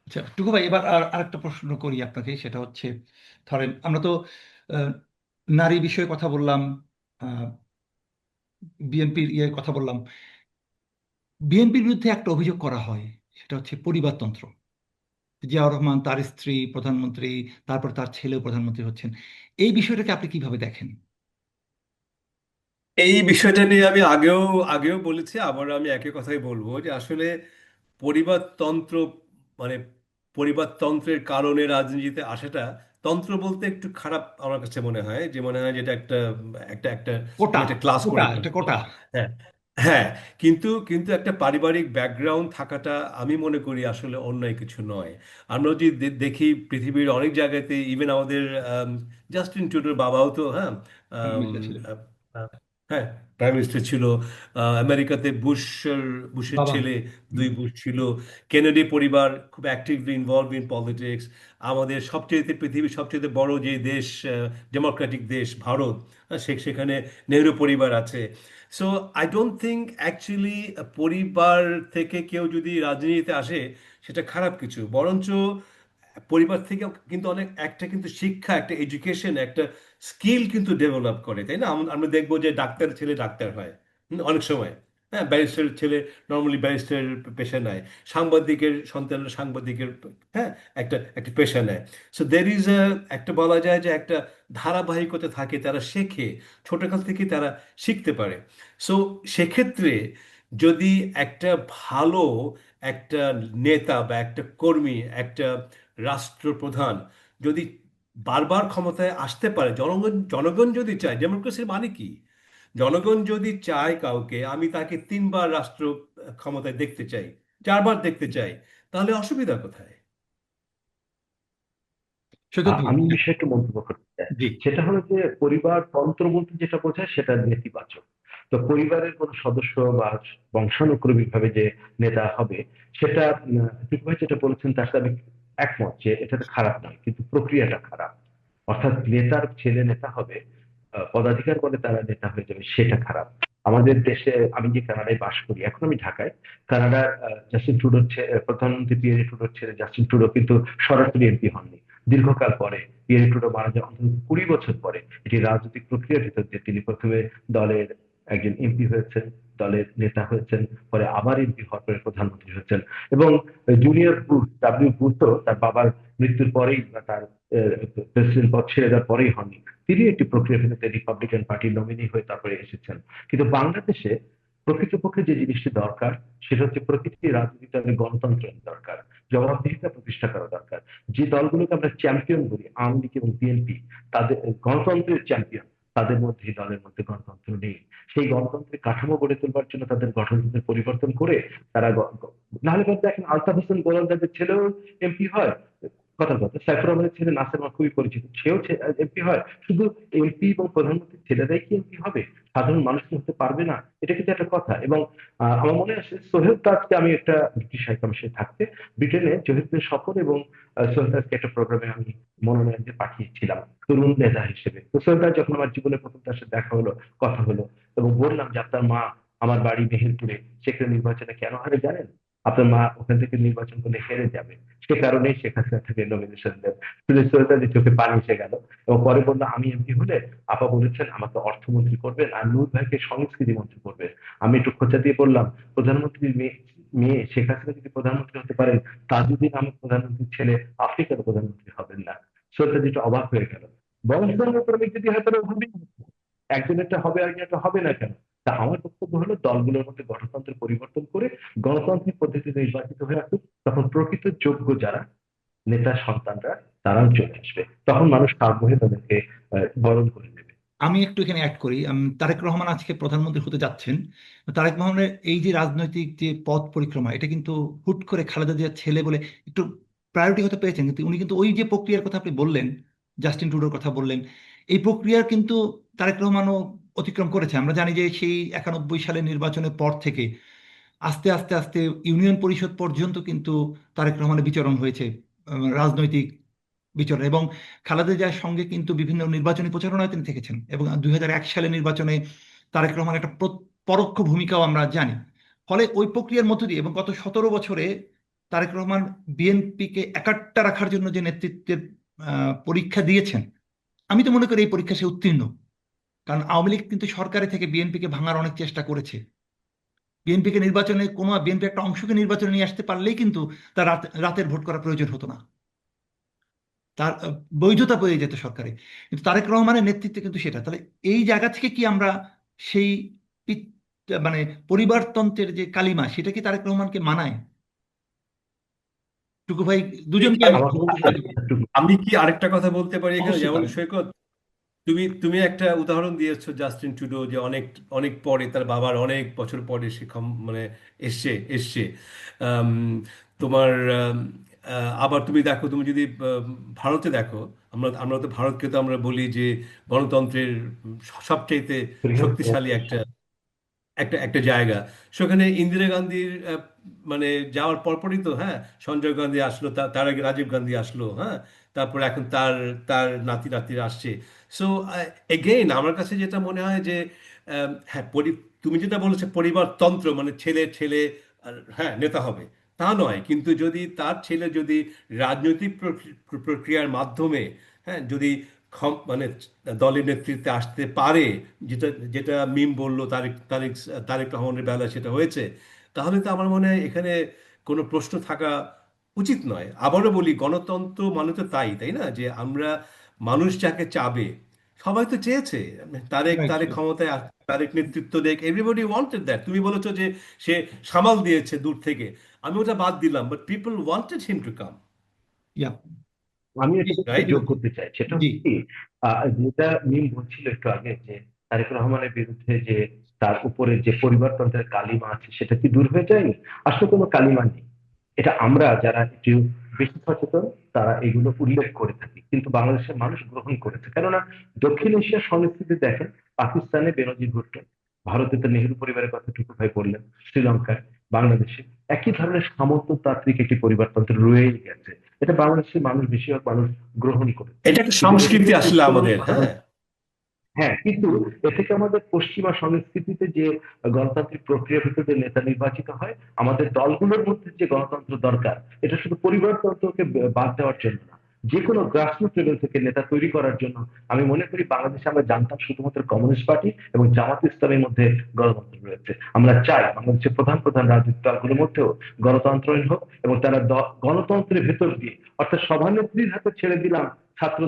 আচ্ছা টুকু ভাই, এবার আর আরেকটা প্রশ্ন করি আপনাকে। সেটা হচ্ছে, ধরেন আমরা তো আহ, নারী বিষয়ে কথা বললাম, বিএনপির ইয়ে কথা বললাম। বিএনপির বিরুদ্ধে একটা অভিযোগ করা হয়, সেটা হচ্ছে পরিবারতন্ত্র। জিয়াউর রহমান, তার স্ত্রী প্রধানমন্ত্রী, তারপর তার ছেলেও প্রধানমন্ত্রী হচ্ছেন। এই বিষয়টাকে আপনি কিভাবে দেখেন? এই বিষয়টা নিয়ে আমি আগেও আগেও বলেছি, আবার আমি একই কথাই বলবো যে আসলে পরিবারতন্ত্র, মানে পরিবারতন্ত্রের কারণে রাজনীতিতে আসাটা, তন্ত্র বলতে একটু খারাপ আমার কাছে মনে হয়, যে মনে হয় যেটা একটা একটা একটা কোটা, তুমি একটা ক্লাস কোটা, করে একটা ফেলছো। কোটা। হ্যাঁ, হ্যাঁ। কিন্তু কিন্তু একটা পারিবারিক ব্যাকগ্রাউন্ড থাকাটা আমি মনে করি আসলে অন্যায় কিছু নয়। আমরা যদি দেখি পৃথিবীর অনেক জায়গাতে, ইভেন আমাদের জাস্টিন ট্রুডোর বাবাও তো, হ্যাঁ, আমেরিকা ছিলেন। হ্যাঁ, প্রাইম মিনিস্টার ছিল। আমেরিকাতে বুশের বাবা। ছেলে, হুম। 2 বুশ ছিল। কেনেডি পরিবার খুব অ্যাক্টিভলি ইনভলভ ইন পলিটিক্স। আমাদের পৃথিবীর সবচেয়ে বড় যে দেশ, ডেমোক্রেটিক দেশ ভারত, সেখানে নেহরু পরিবার আছে। So I don't think actually পরিবার থেকে কেউ যদি রাজনীতিতে আসে সেটা খারাপ কিছু, বরঞ্চ পরিবার থেকে কিন্তু অনেক একটা কিন্তু শিক্ষা, একটা এডুকেশন, একটা স্কিল কিন্তু ডেভেলপ করে, তাই না? আমরা দেখবো যে ডাক্তার ছেলে ডাক্তার হয়, অনেক সময়। হ্যাঁ, ব্যারিস্টার ছেলে নর্মালি ব্যারিস্টার পেশা নেয়, সাংবাদিকের সন্তানরা সাংবাদিকের, হ্যাঁ, একটা একটা পেশা নেয়। সো দের ইজ একটা বলা যায় যে একটা ধারাবাহিকতা থাকে, তারা শেখে, ছোটকাল থেকে তারা শিখতে পারে। সো সেক্ষেত্রে যদি একটা ভালো একটা নেতা বা একটা কর্মী, একটা রাষ্ট্রপ্রধান যদি বারবার ক্ষমতায় আসতে পারে, জনগণ জনগণ যদি চায়, ডেমোক্রেসির মানে কি? জনগণ যদি চায় কাউকে, আমি তাকে 3 বার রাষ্ট্র ক্ষমতায় দেখতে চাই, 4 বার দেখতে চাই, তাহলে অসুবিধা কোথায়? সৈকত ভাই। আমি এই হ্যাঁ, বিষয়ে একটু মন্তব্য করতে চাই। জি। সেটা হলো যে পরিবার তন্ত্র বলতে যেটা বোঝায় সেটা নেতিবাচক। তো পরিবারের কোন সদস্য বা বংশানুক্রমিক ভাবে যে নেতা হবে সেটা টুকু ভাই যেটা বলেছেন তার সাথে আমি একমত যে এটাতে খারাপ নয়, কিন্তু প্রক্রিয়াটা খারাপ। অর্থাৎ নেতার ছেলে নেতা হবে, পদাধিকার বলে তারা নেতা হয়ে যাবে, সেটা খারাপ। আমাদের দেশে, আমি যে কানাডায় বাস করি, এখন আমি ঢাকায়, কানাডার জাস্টিন ট্রুডোর প্রধানমন্ত্রী পিয়েরে ট্রুডোর ছেলে জাস্টিন ট্রুডো কিন্তু সরাসরি এমপি হননি। দীর্ঘকাল পরে, পিয়েরে ট্রুডো মারা যাওয়ার অন্তত 20 বছর পরে, এটি রাজনৈতিক প্রক্রিয়ার ভিতর দিয়ে তিনি প্রথমে দলের একজন এমপি হয়েছেন, দলের নেতা হয়েছেন, পরে আবার এমপি হওয়ার পরে প্রধানমন্ত্রী হয়েছেন। এবং জুনিয়র বুশ, ডাব্লিউ বুশও তার বাবার মৃত্যুর পরেই বা তার প্রেসিডেন্ট পদ ছেড়ে দেওয়ার পরেই হননি। তিনি একটি প্রক্রিয়া ভিত্তিতে রিপাবলিকান পার্টির নমিনি হয়ে তারপরে এসেছেন। কিন্তু বাংলাদেশে প্রকৃতপক্ষে যে জিনিসটি দরকার সেটা হচ্ছে প্রতিটি রাজনৈতিক দলের গণতন্ত্র দরকার, জবাবদিহিতা প্রতিষ্ঠা করা দরকার। যে দলগুলোকে আমরা চ্যাম্পিয়ন বলি, আওয়ামী লীগ এবং বিএনপি, তাদের গণতন্ত্রের চ্যাম্পিয়ন, তাদের মধ্যে, দলের মধ্যে গণতন্ত্র নেই। সেই গণতন্ত্রের কাঠামো গড়ে তোলবার জন্য তাদের গঠনতন্ত্রের পরিবর্তন করে তারা নাহলে পরে দেখেন আলতাফ হোসেন গোলন্দাজের ছেলেও এমপি হয়। কথার কথা, সাইফুর রহমানের ছেলে নাসের মা খুবই পরিচিত, সেও এমপি হয়। শুধু এমপি এবং প্রধানমন্ত্রীর ছেলেরাই কি এমপি হবে? সাধারণ মানুষ কি হতে পারবে না? এটা কিন্তু একটা কথা। এবং আমার মনে আছে সোহেল তাজকে, আমি একটা ব্রিটিশ হাইকমিশনে থাকতে ব্রিটেনে জহিরুদ্দিন সফর এবং সোহেল তাজকে একটা প্রোগ্রামে আমি মনোনয়ন দিয়ে পাঠিয়েছিলাম তরুণ নেতা হিসেবে। তো সোহেল তাজ যখন আমার জীবনে প্রথম তার সাথে দেখা হলো, কথা হলো, এবং বললাম যে আপনার মা, আমার বাড়ি মেহেরপুরে, সেখানে নির্বাচনে কেন হারে জানেন? আপনার মা ওখান থেকে নির্বাচন করলে হেরে যাবে, সে কারণেই শেখ হাসিনা থেকে নমিনেশন দেন। শুনে সৈয়দ চোখে পানি এসে গেল। এবং পরে বললো আমি এমপি হলে আপা বলেছেন আমাকে অর্থমন্ত্রী করবেন আর নূর ভাইকে সংস্কৃতি মন্ত্রী করবেন। আমি একটু খোঁচা দিয়ে বললাম, প্রধানমন্ত্রীর মেয়ে মেয়ে শেখ হাসিনা যদি প্রধানমন্ত্রী হতে পারেন, তাজউদ্দিন আহমেদ প্রধানমন্ত্রীর ছেলে আপনি কেন প্রধানমন্ত্রী হবেন না? সৈয়দ একটু অবাক হয়ে গেল। বংশানুক্রমিক যদি হয় তাহলে হবেই না। একজনেরটা হবে আর একজনেরটা হবে না কেন? তা আমার বক্তব্য হলো দলগুলোর মধ্যে গঠনতন্ত্রের পরিবর্তন করে গণতান্ত্রিক পদ্ধতিতে নির্বাচিত হয়ে আসুক, তখন প্রকৃত যোগ্য যারা নেতার সন্তানরা, তারাও চলে আসবে। তখন মানুষ কাব্য হয়ে তাদেরকে বরণ করে নেবে। আমি একটু এখানে অ্যাড করি। তারেক রহমান আজকে প্রধানমন্ত্রী হতে যাচ্ছেন। তারেক রহমানের এই যে রাজনৈতিক যে পথ পরিক্রমা, এটা কিন্তু হুট করে খালেদা জিয়ার ছেলে বলে একটু প্রায়োরিটি হতে পেরেছেন, কিন্তু উনি কিন্তু ওই যে প্রক্রিয়ার কথা আপনি বললেন, জাস্টিন ট্রুডোর কথা বললেন, এই প্রক্রিয়ার কিন্তু তারেক রহমানও অতিক্রম করেছে। আমরা জানি যে সেই 91 সালের নির্বাচনের পর থেকে আস্তে আস্তে আস্তে ইউনিয়ন পরিষদ পর্যন্ত কিন্তু তারেক রহমানের বিচরণ হয়েছে, রাজনৈতিক বিচরণ। এবং খালেদা জিয়ার সঙ্গে কিন্তু বিভিন্ন নির্বাচনী প্রচারণায় তিনি থেকেছেন, এবং 2001 সালের নির্বাচনে তারেক রহমান একটা পরোক্ষ ভূমিকাও আমরা জানি। ফলে ওই প্রক্রিয়ার মধ্য দিয়ে এবং গত 17 বছরে তারেক রহমান বিএনপিকে একাট্টা রাখার জন্য যে নেতৃত্বের পরীক্ষা দিয়েছেন, আমি তো মনে করি এই পরীক্ষা সে উত্তীর্ণ। কারণ আওয়ামী লীগ কিন্তু সরকারে থেকে বিএনপিকে ভাঙার অনেক চেষ্টা করেছে। বিএনপিকে নির্বাচনে কোনো বিএনপি একটা অংশকে নির্বাচনে নিয়ে আসতে পারলেই কিন্তু তার রাতের ভোট করার প্রয়োজন হতো না, তার বৈধতা পেয়ে যেত সরকারে। কিন্তু তারেক রহমানের নেতৃত্বে কিন্তু সেটা, তাহলে এই জায়গা থেকে কি আমরা সেই পিত- মানে পরিবারতন্ত্রের যে কালিমা, সেটা কি তারেক রহমানকে মানায়? টুকু ভাই, দুজনকে আমি আমার বলতে আচ্ছা, চাই। আমি কি আরেকটা কথা বলতে পারি এখানে? অবশ্যই যেমন পারেন। সৈকত, তুমি তুমি একটা উদাহরণ দিয়েছো জাস্টিন ট্রুডো, যে অনেক অনেক পরে, তার বাবার অনেক বছর পরে সে মানে এসছে এসছে। আম, তোমার আবার তুমি দেখো, তুমি যদি ভারতে দেখো, আমরা আমরা তো ভারতকে তো আমরা বলি যে গণতন্ত্রের সবচাইতে বৃহত্তম শক্তিশালী দেশ। একটা একটা একটা জায়গা। সেখানে ইন্দিরা গান্ধীর মানে যাওয়ার পরপরই তো, হ্যাঁ, সঞ্জয় গান্ধী আসলো, তার আগে রাজীব গান্ধী আসলো, হ্যাঁ, তারপর এখন তার তার নাতি নাতিরা আসছে। সো এগেইন আমার কাছে যেটা মনে হয় যে হ্যাঁ, তুমি যেটা বলেছো পরিবারতন্ত্র, মানে ছেলে ছেলে হ্যাঁ নেতা হবে, তা নয়, কিন্তু যদি তার ছেলে যদি রাজনৈতিক প্রক্রিয়ার মাধ্যমে, হ্যাঁ, যদি মানে দলের নেতৃত্বে আসতে পারে, যেটা যেটা মিম বললো, তারেক তারেক তারেক রহমানের বেলা সেটা হয়েছে, তাহলে তো আমার মনে হয় এখানে কোনো প্রশ্ন থাকা উচিত নয়। আবারও বলি, গণতন্ত্র মানে তো তাই, তাই না, যে আমরা মানুষ যাকে চাবে, সবাই তো চেয়েছে তারেক রাইট। তারেক ক্ষমতায় তারেক নেতৃত্ব দেখ, এভরিবডি ওয়ান্টেড দ্যাট। তুমি বলেছো যে সে সামাল দিয়েছে দূর থেকে, আমি ওটা বাদ দিলাম, but people wanted him to come, yeah. আমি এটাকে একটু রাইট? যোগ করতে চাই, সেটা জি। হচ্ছে কি, যেটা মিম বলছিল একটু আগে, যে তারেক রহমানের বিরুদ্ধে যে তার উপরে যে পরিবারতন্ত্রের কালিমা আছে সেটা কি দূর হয়ে যায়নি? আসলে কোনো কালিমা নেই। এটা আমরা যারা একটু বেশি সচেতন তারা এগুলো উল্লেখ করে থাকি, কিন্তু বাংলাদেশের মানুষ গ্রহণ করেছে। কেননা দক্ষিণ এশিয়ার সংস্কৃতি দেখেন, পাকিস্তানে বেনজির ভুট্টো, ভারতে তো নেহেরু পরিবারের কথা টুকু ভাই বললেন, শ্রীলঙ্কায়, বাংলাদেশে একই ধরনের সামন্ততান্ত্রিক একটি পরিবারতন্ত্র রয়েই গেছে। এটা বাংলাদেশের মানুষ, বেশিরভাগ মানুষ গ্রহণ করেছে। এটা একটা কিন্তু এ সংস্কৃতি থেকে আসলে উত্তরণ আমাদের, ঘটানো, হ্যাঁ। হ্যাঁ, কিন্তু এ থেকে আমাদের পশ্চিমা সংস্কৃতিতে যে গণতান্ত্রিক প্রক্রিয়ার ভিতরে যে নেতা নির্বাচিত হয়, আমাদের দলগুলোর মধ্যে যে গণতন্ত্র দরকার, এটা শুধু পরিবারতন্ত্রকে বাদ দেওয়ার জন্য না, যে কোনো গ্রাসরুট লেভেল থেকে নেতা তৈরি করার জন্য। আমি মনে করি বাংলাদেশে আমরা জানতাম শুধুমাত্র কমিউনিস্ট পার্টি এবং জামাত ইসলামের মধ্যে গণতন্ত্র রয়েছে। আমরা চাই বাংলাদেশের প্রধান প্রধান রাজনৈতিক দলগুলোর মধ্যেও গণতন্ত্রহীন হোক, এবং তারা গণতন্ত্রের ভেতর দিয়ে, অর্থাৎ সভানেত্রীর হাতে ছেড়ে দিলাম ছাত্র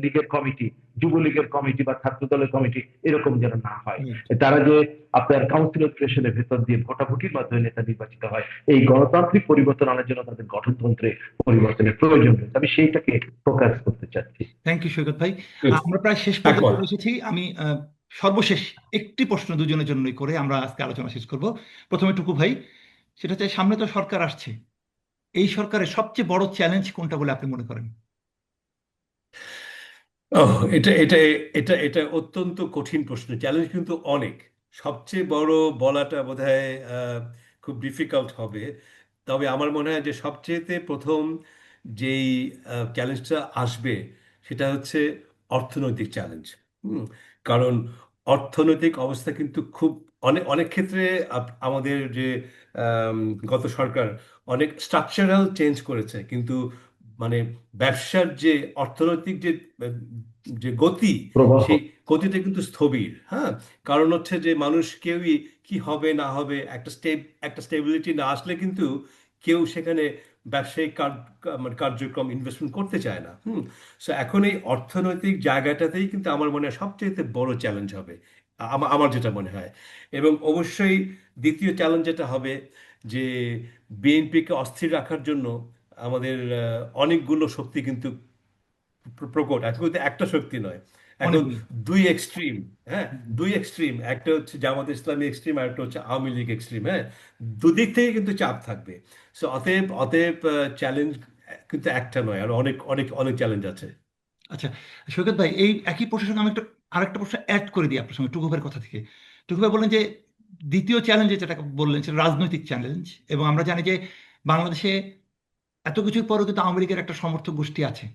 লীগের কমিটি, যুবলীগের কমিটি বা ছাত্র দলের কমিটি, এরকম যেন না হয়। রাইট। তারা যে আপনার কাউন্সিলর প্রেশনের ভেতর দিয়ে ভোটাভুটির মাধ্যমে নেতা নির্বাচিত হয়, এই গণতান্ত্রিক পরিবর্তন আনার জন্য তাদের গঠনতন্ত্রে পরিবর্তনের প্রয়োজন রয়েছে। আমি সেইটাকে ফোকাস করতে চাচ্ছি। থ্যাংক ইউ সৈকত ভাই। Good. আমরা প্রায় শেষ পর্যায়ে একমত। চলে এসেছি। আমি সর্বশেষ একটি প্রশ্ন দুজনের জন্যই করে আমরা আজকে আলোচনা শেষ করব। প্রথমে টুকু ভাই, সেটা হচ্ছে সামনে তো সরকার আসছে, এই সরকারের সবচেয়ে বড় চ্যালেঞ্জ কোনটা বলে আপনি মনে করেন? এটা এটা এটা এটা অত্যন্ত কঠিন প্রশ্ন, চ্যালেঞ্জ কিন্তু অনেক। সবচেয়ে বড় বলাটা বোধহয় খুব ডিফিকাল্ট হবে। তবে আমার মনে হয় যে সবচেয়েতে প্রথম যেই চ্যালেঞ্জটা আসবে সেটা হচ্ছে অর্থনৈতিক চ্যালেঞ্জ। কারণ অর্থনৈতিক অবস্থা কিন্তু খুব অনেক অনেক ক্ষেত্রে আমাদের যে আম, গত সরকার অনেক স্ট্রাকচারাল চেঞ্জ করেছে, কিন্তু মানে ব্যবসার যে অর্থনৈতিক যে যে গতি, প্রবাহ। সেই গতিটা কিন্তু স্থবির, হ্যাঁ। কারণ হচ্ছে যে মানুষ কেউই কি হবে না হবে, একটা স্টেবিলিটি না আসলে কিন্তু কেউ সেখানে ব্যবসায়িক মানে কার্যক্রম ইনভেস্টমেন্ট করতে চায় না। সো এখন এই অর্থনৈতিক জায়গাটাতেই কিন্তু আমার মনে হয় সবচেয়ে বড় চ্যালেঞ্জ হবে, আমার যেটা মনে হয়। এবং অবশ্যই দ্বিতীয় চ্যালেঞ্জ যেটা হবে যে বিএনপিকে অস্থির রাখার জন্য আমাদের অনেকগুলো শক্তি কিন্তু প্রকট, এখন কিন্তু একটা শক্তি নয়, এখন অনেকগুলো। দুই এক্সট্রিম। হ্যাঁ, হুম। দুই এক্সট্রিম, একটা হচ্ছে জামাত ইসলামী এক্সট্রিম, আর একটা হচ্ছে আওয়ামী লীগ এক্সট্রিম, হ্যাঁ। দুদিক থেকে কিন্তু চাপ থাকবে। সো অতএব অতএব চ্যালেঞ্জ কিন্তু একটা নয়, আর অনেক অনেক অনেক চ্যালেঞ্জ আছে। আচ্ছা সৈকত ভাই, এই একই প্রশ্নের সঙ্গে আমি একটা আরেকটা প্রশ্ন অ্যাড করে দিই আপনার সঙ্গে টুকু ভাইয়ের কথা থেকে। টুকু ভাই বললেন যে দ্বিতীয় চ্যালেঞ্জ যেটা বললেন সেটা রাজনৈতিক চ্যালেঞ্জ, এবং আমরা জানি যে বাংলাদেশে এত কিছুর পরেও কিন্তু আওয়ামী লীগের একটা সমর্থক গোষ্ঠী আছে,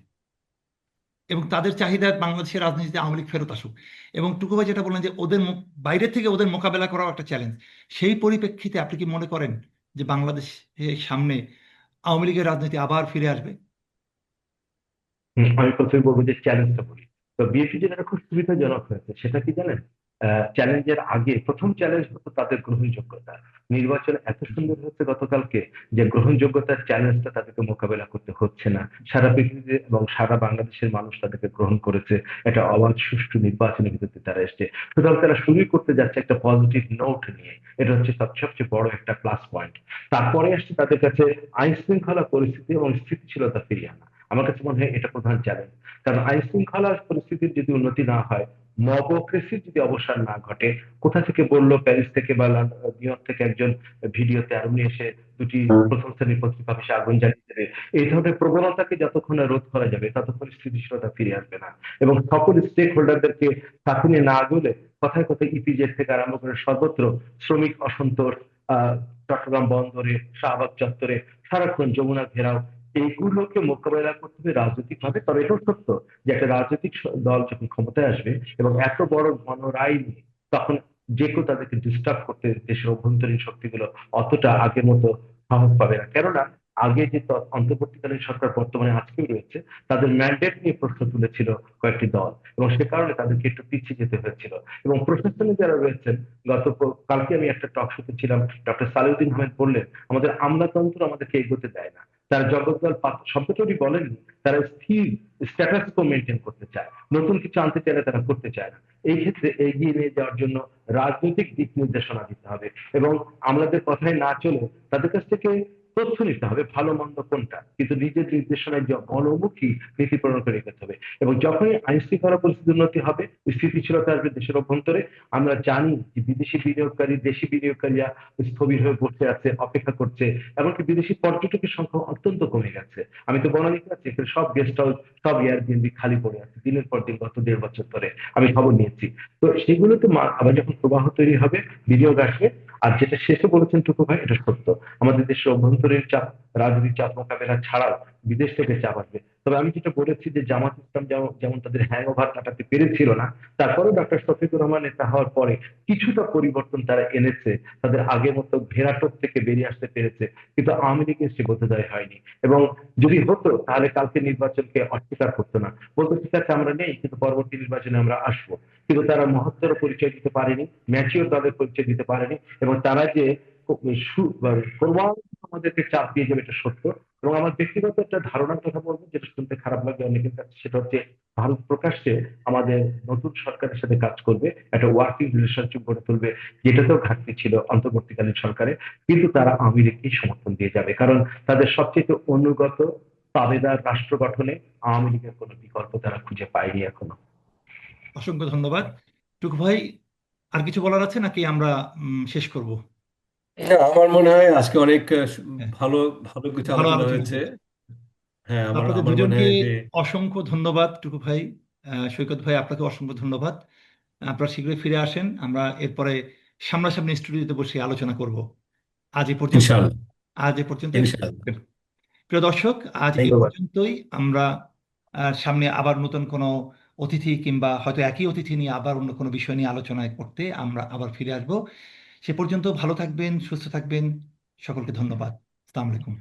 এবং তাদের চাহিদা বাংলাদেশের রাজনীতিতে আওয়ামী লীগ ফেরত আসুক। এবং টুকু ভাই যেটা বললেন যে ওদের বাইরে থেকে ওদের মোকাবেলা করাও একটা চ্যালেঞ্জ, সেই পরিপ্রেক্ষিতে আপনি কি মনে করেন যে বাংলাদেশের সামনে আওয়ামী লীগের রাজনীতি আবার ফিরে আসবে? আমি প্রথমে বলবো যে চ্যালেঞ্জটা বলি। তো বিএনপি যেটা খুব সুবিধাজনক হয়েছে সেটা কি জানেন? চ্যালেঞ্জের আগে প্রথম চ্যালেঞ্জ হতো তাদের গ্রহণযোগ্যতা। নির্বাচন এত সুন্দর হচ্ছে গতকালকে, যে গ্রহণযোগ্যতার চ্যালেঞ্জটা তাদেরকে মোকাবেলা করতে হচ্ছে না। সারা পৃথিবীতে এবং সারা বাংলাদেশের মানুষ তাদেরকে গ্রহণ করেছে। একটা অবাধ সুষ্ঠু নির্বাচনের ভিত্তিতে তারা এসছে। সুতরাং তারা শুরুই করতে যাচ্ছে একটা পজিটিভ নোট নিয়ে। এটা হচ্ছে সবচেয়ে বড় একটা প্লাস পয়েন্ট। তারপরে আসছে তাদের কাছে আইন শৃঙ্খলা পরিস্থিতি এবং স্থিতিশীলতা ফিরিয়ে আনা। আমার কাছে মনে হয় এটা প্রধান চ্যালেঞ্জ। কারণ আইন শৃঙ্খলা পরিস্থিতির যদি উন্নতি না হয়, মবক্রেসির যদি অবসান না ঘটে, কোথা থেকে বললো প্যারিস থেকে বা নিউ ইয়র্ক থেকে একজন ভিডিওতে আর্মি এসে দুটি প্রথম শ্রেণীর পত্রিকা অফিসে আগুন জ্বালিয়ে দেবে, এই ধরনের প্রবণতাকে যতক্ষণ না রোধ করা যাবে ততক্ষণ স্থিতিশীলতা ফিরে আসবে না। এবং সকল স্টেক হোল্ডারদেরকে সাথে নিয়ে না গেলে কথায় কথায় ইপিজেড থেকে আরম্ভ করে সর্বত্র শ্রমিক অসন্তোষ, চট্টগ্রাম বন্দরে, শাহবাগ চত্বরে সারাক্ষণ যমুনা ঘেরাও, এইগুলোকে মোকাবেলা করতে হবে রাজনৈতিক ভাবে। তবে এটাও সত্য যে একটা রাজনৈতিক দল যখন ক্ষমতায় আসবে এবং এত বড় গণরায় নিয়ে, তখন যে কেউ তাদেরকে ডিস্টার্ব করতে দেশের অভ্যন্তরীণ শক্তিগুলো অতটা আগের মতো সাহস পাবে না। কেননা আগে যে অন্তর্বর্তীকালীন সরকার বর্তমানে আজকেও রয়েছে, তাদের ম্যান্ডেট নিয়ে প্রশ্ন তুলেছিল কয়েকটি দল, এবং সে কারণে তাদেরকে একটু পিছিয়ে যেতে হয়েছিল। এবং প্রশাসনে যারা রয়েছেন, কালকে আমি একটা টক শোতে ছিলাম, ডক্টর সালেউদ্দিন আহমেদ বললেন আমাদের আমলাতন্ত্র আমাদেরকে এগোতে দেয় না। তারা জগদ্দল শব্দটি বলেননি, তারা স্থির স্ট্যাটাস কো মেনটেন করতে চায়, নতুন কিছু আনতে চাইলে তারা করতে চায় না। এই ক্ষেত্রে এগিয়ে নিয়ে যাওয়ার জন্য রাজনৈতিক দিক নির্দেশনা দিতে হবে, এবং আমাদের কথায় না চলে তাদের কাছ থেকে তথ্য নিতে হবে ভালো মন্দ কোনটা, কিন্তু নিজের নির্দেশনায় গণমুখী নীতি প্রণয়ন করে এগোতে হবে। এবং যখনই আইন শৃঙ্খলা পরিস্থিতির উন্নতি হবে, স্থিতিশীলতা আসবে দেশের অভ্যন্তরে, আমরা জানি যে বিদেশি বিনিয়োগকারী, দেশি বিনিয়োগকারীরা স্থবির হয়ে বসে আছে, অপেক্ষা করছে। এমনকি বিদেশি পর্যটকের সংখ্যা অত্যন্ত কমে গেছে। আমি তো বনানীতে আছি, এখানে সব গেস্ট হাউস, সব এয়ারবিএনবি খালি পড়ে আছে দিনের পর দিন, গত 1.5 বছর ধরে আমি খবর নিয়েছি। তো সেগুলোতে আবার যখন প্রবাহ তৈরি হবে, বিনিয়োগ আসবে। আর যেটা শেষে বলেছেন টুকু ভাই, এটা সত্য, আমাদের দেশের অভ্যন্তরীণ চাপ, রাজনৈতিক চাপ মোকাবেলা ছাড়াও বিদেশ থেকে চাপ আসবে। তবে আমি যেটা বলেছি যে জামাত ইসলাম যেমন তাদের হ্যাং ওভার কাটাতে পেরেছিল না, তারপরেও ডক্টর শফিকুর রহমান নেতা হওয়ার পরে কিছুটা পরিবর্তন তারা এনেছে, তাদের আগের মতো ভেড়াটোপ থেকে বেরিয়ে আসতে পেরেছে। কিন্তু আওয়ামী লীগের সে বোধোদয় হয়নি। এবং যদি হতো তাহলে কালকে নির্বাচনকে অস্বীকার করতো না, বলতো ঠিক আছে আমরা নেই, কিন্তু পরবর্তী নির্বাচনে আমরা আসবো। কিন্তু তারা মহত্তর পরিচয় দিতে পারেনি, ম্যাচিওর দলের পরিচয় দিতে পারেনি। এবং তারা যে ক্রমাগত আমাদেরকে চাপ দিয়ে যাবে, এটা সত্য। এবং আমার ব্যক্তিগত একটা ধারণার কথা বলবো, যেটা শুনতে খারাপ লাগে অনেকের কাছে, সেটা হচ্ছে ভারত প্রকাশ্যে আমাদের নতুন সরকারের সাথে কাজ করবে, একটা ওয়ার্কিং রিলেশনশিপ গড়ে তুলবে, যেটাতেও ঘাটতি ছিল অন্তর্বর্তীকালীন সরকারে। কিন্তু তারা আওয়ামী লীগকেই সমর্থন দিয়ে যাবে, কারণ তাদের সবচেয়ে অনুগত তাবেদার রাষ্ট্র গঠনে আওয়ামী লীগের কোনো বিকল্প তারা খুঁজে পায়নি এখনো। অসংখ্য ধন্যবাদ। টুকু ভাই, আর কিছু বলার আছে নাকি আমরা শেষ করব? না, আমার মনে হয় আজকে অনেক হ্যাঁ, ভালো ভালো কিছু ভালো আলোচনা আলোচনা হয়েছে। হয়েছে। হ্যাঁ, আমার আপনাদের আমার মনে দুজনকে হয় যে অসংখ্য ধন্যবাদ। টুকু ভাই, সৈকত ভাই, আপনাকে অসংখ্য ধন্যবাদ। আপনারা শীঘ্রই ফিরে আসেন, আমরা এরপরে সামনাসামনি স্টুডিওতে বসে আলোচনা করব। আজ এ পর্যন্ত। ইনশাআল্লাহ। আজ এ পর্যন্তই। ইনশাআল্লাহ। প্রিয় দর্শক, আজ এ ধন্যবাদ। পর্যন্তই। আমরা সামনে আবার নতুন কোনো অতিথি কিংবা হয়তো একই অতিথি নিয়ে আবার অন্য কোনো বিষয় নিয়ে আলোচনায় করতে আমরা আবার ফিরে আসব। সে পর্যন্ত ভালো থাকবেন, সুস্থ থাকবেন। সকলকে ধন্যবাদ। আসসালামু আলাইকুম।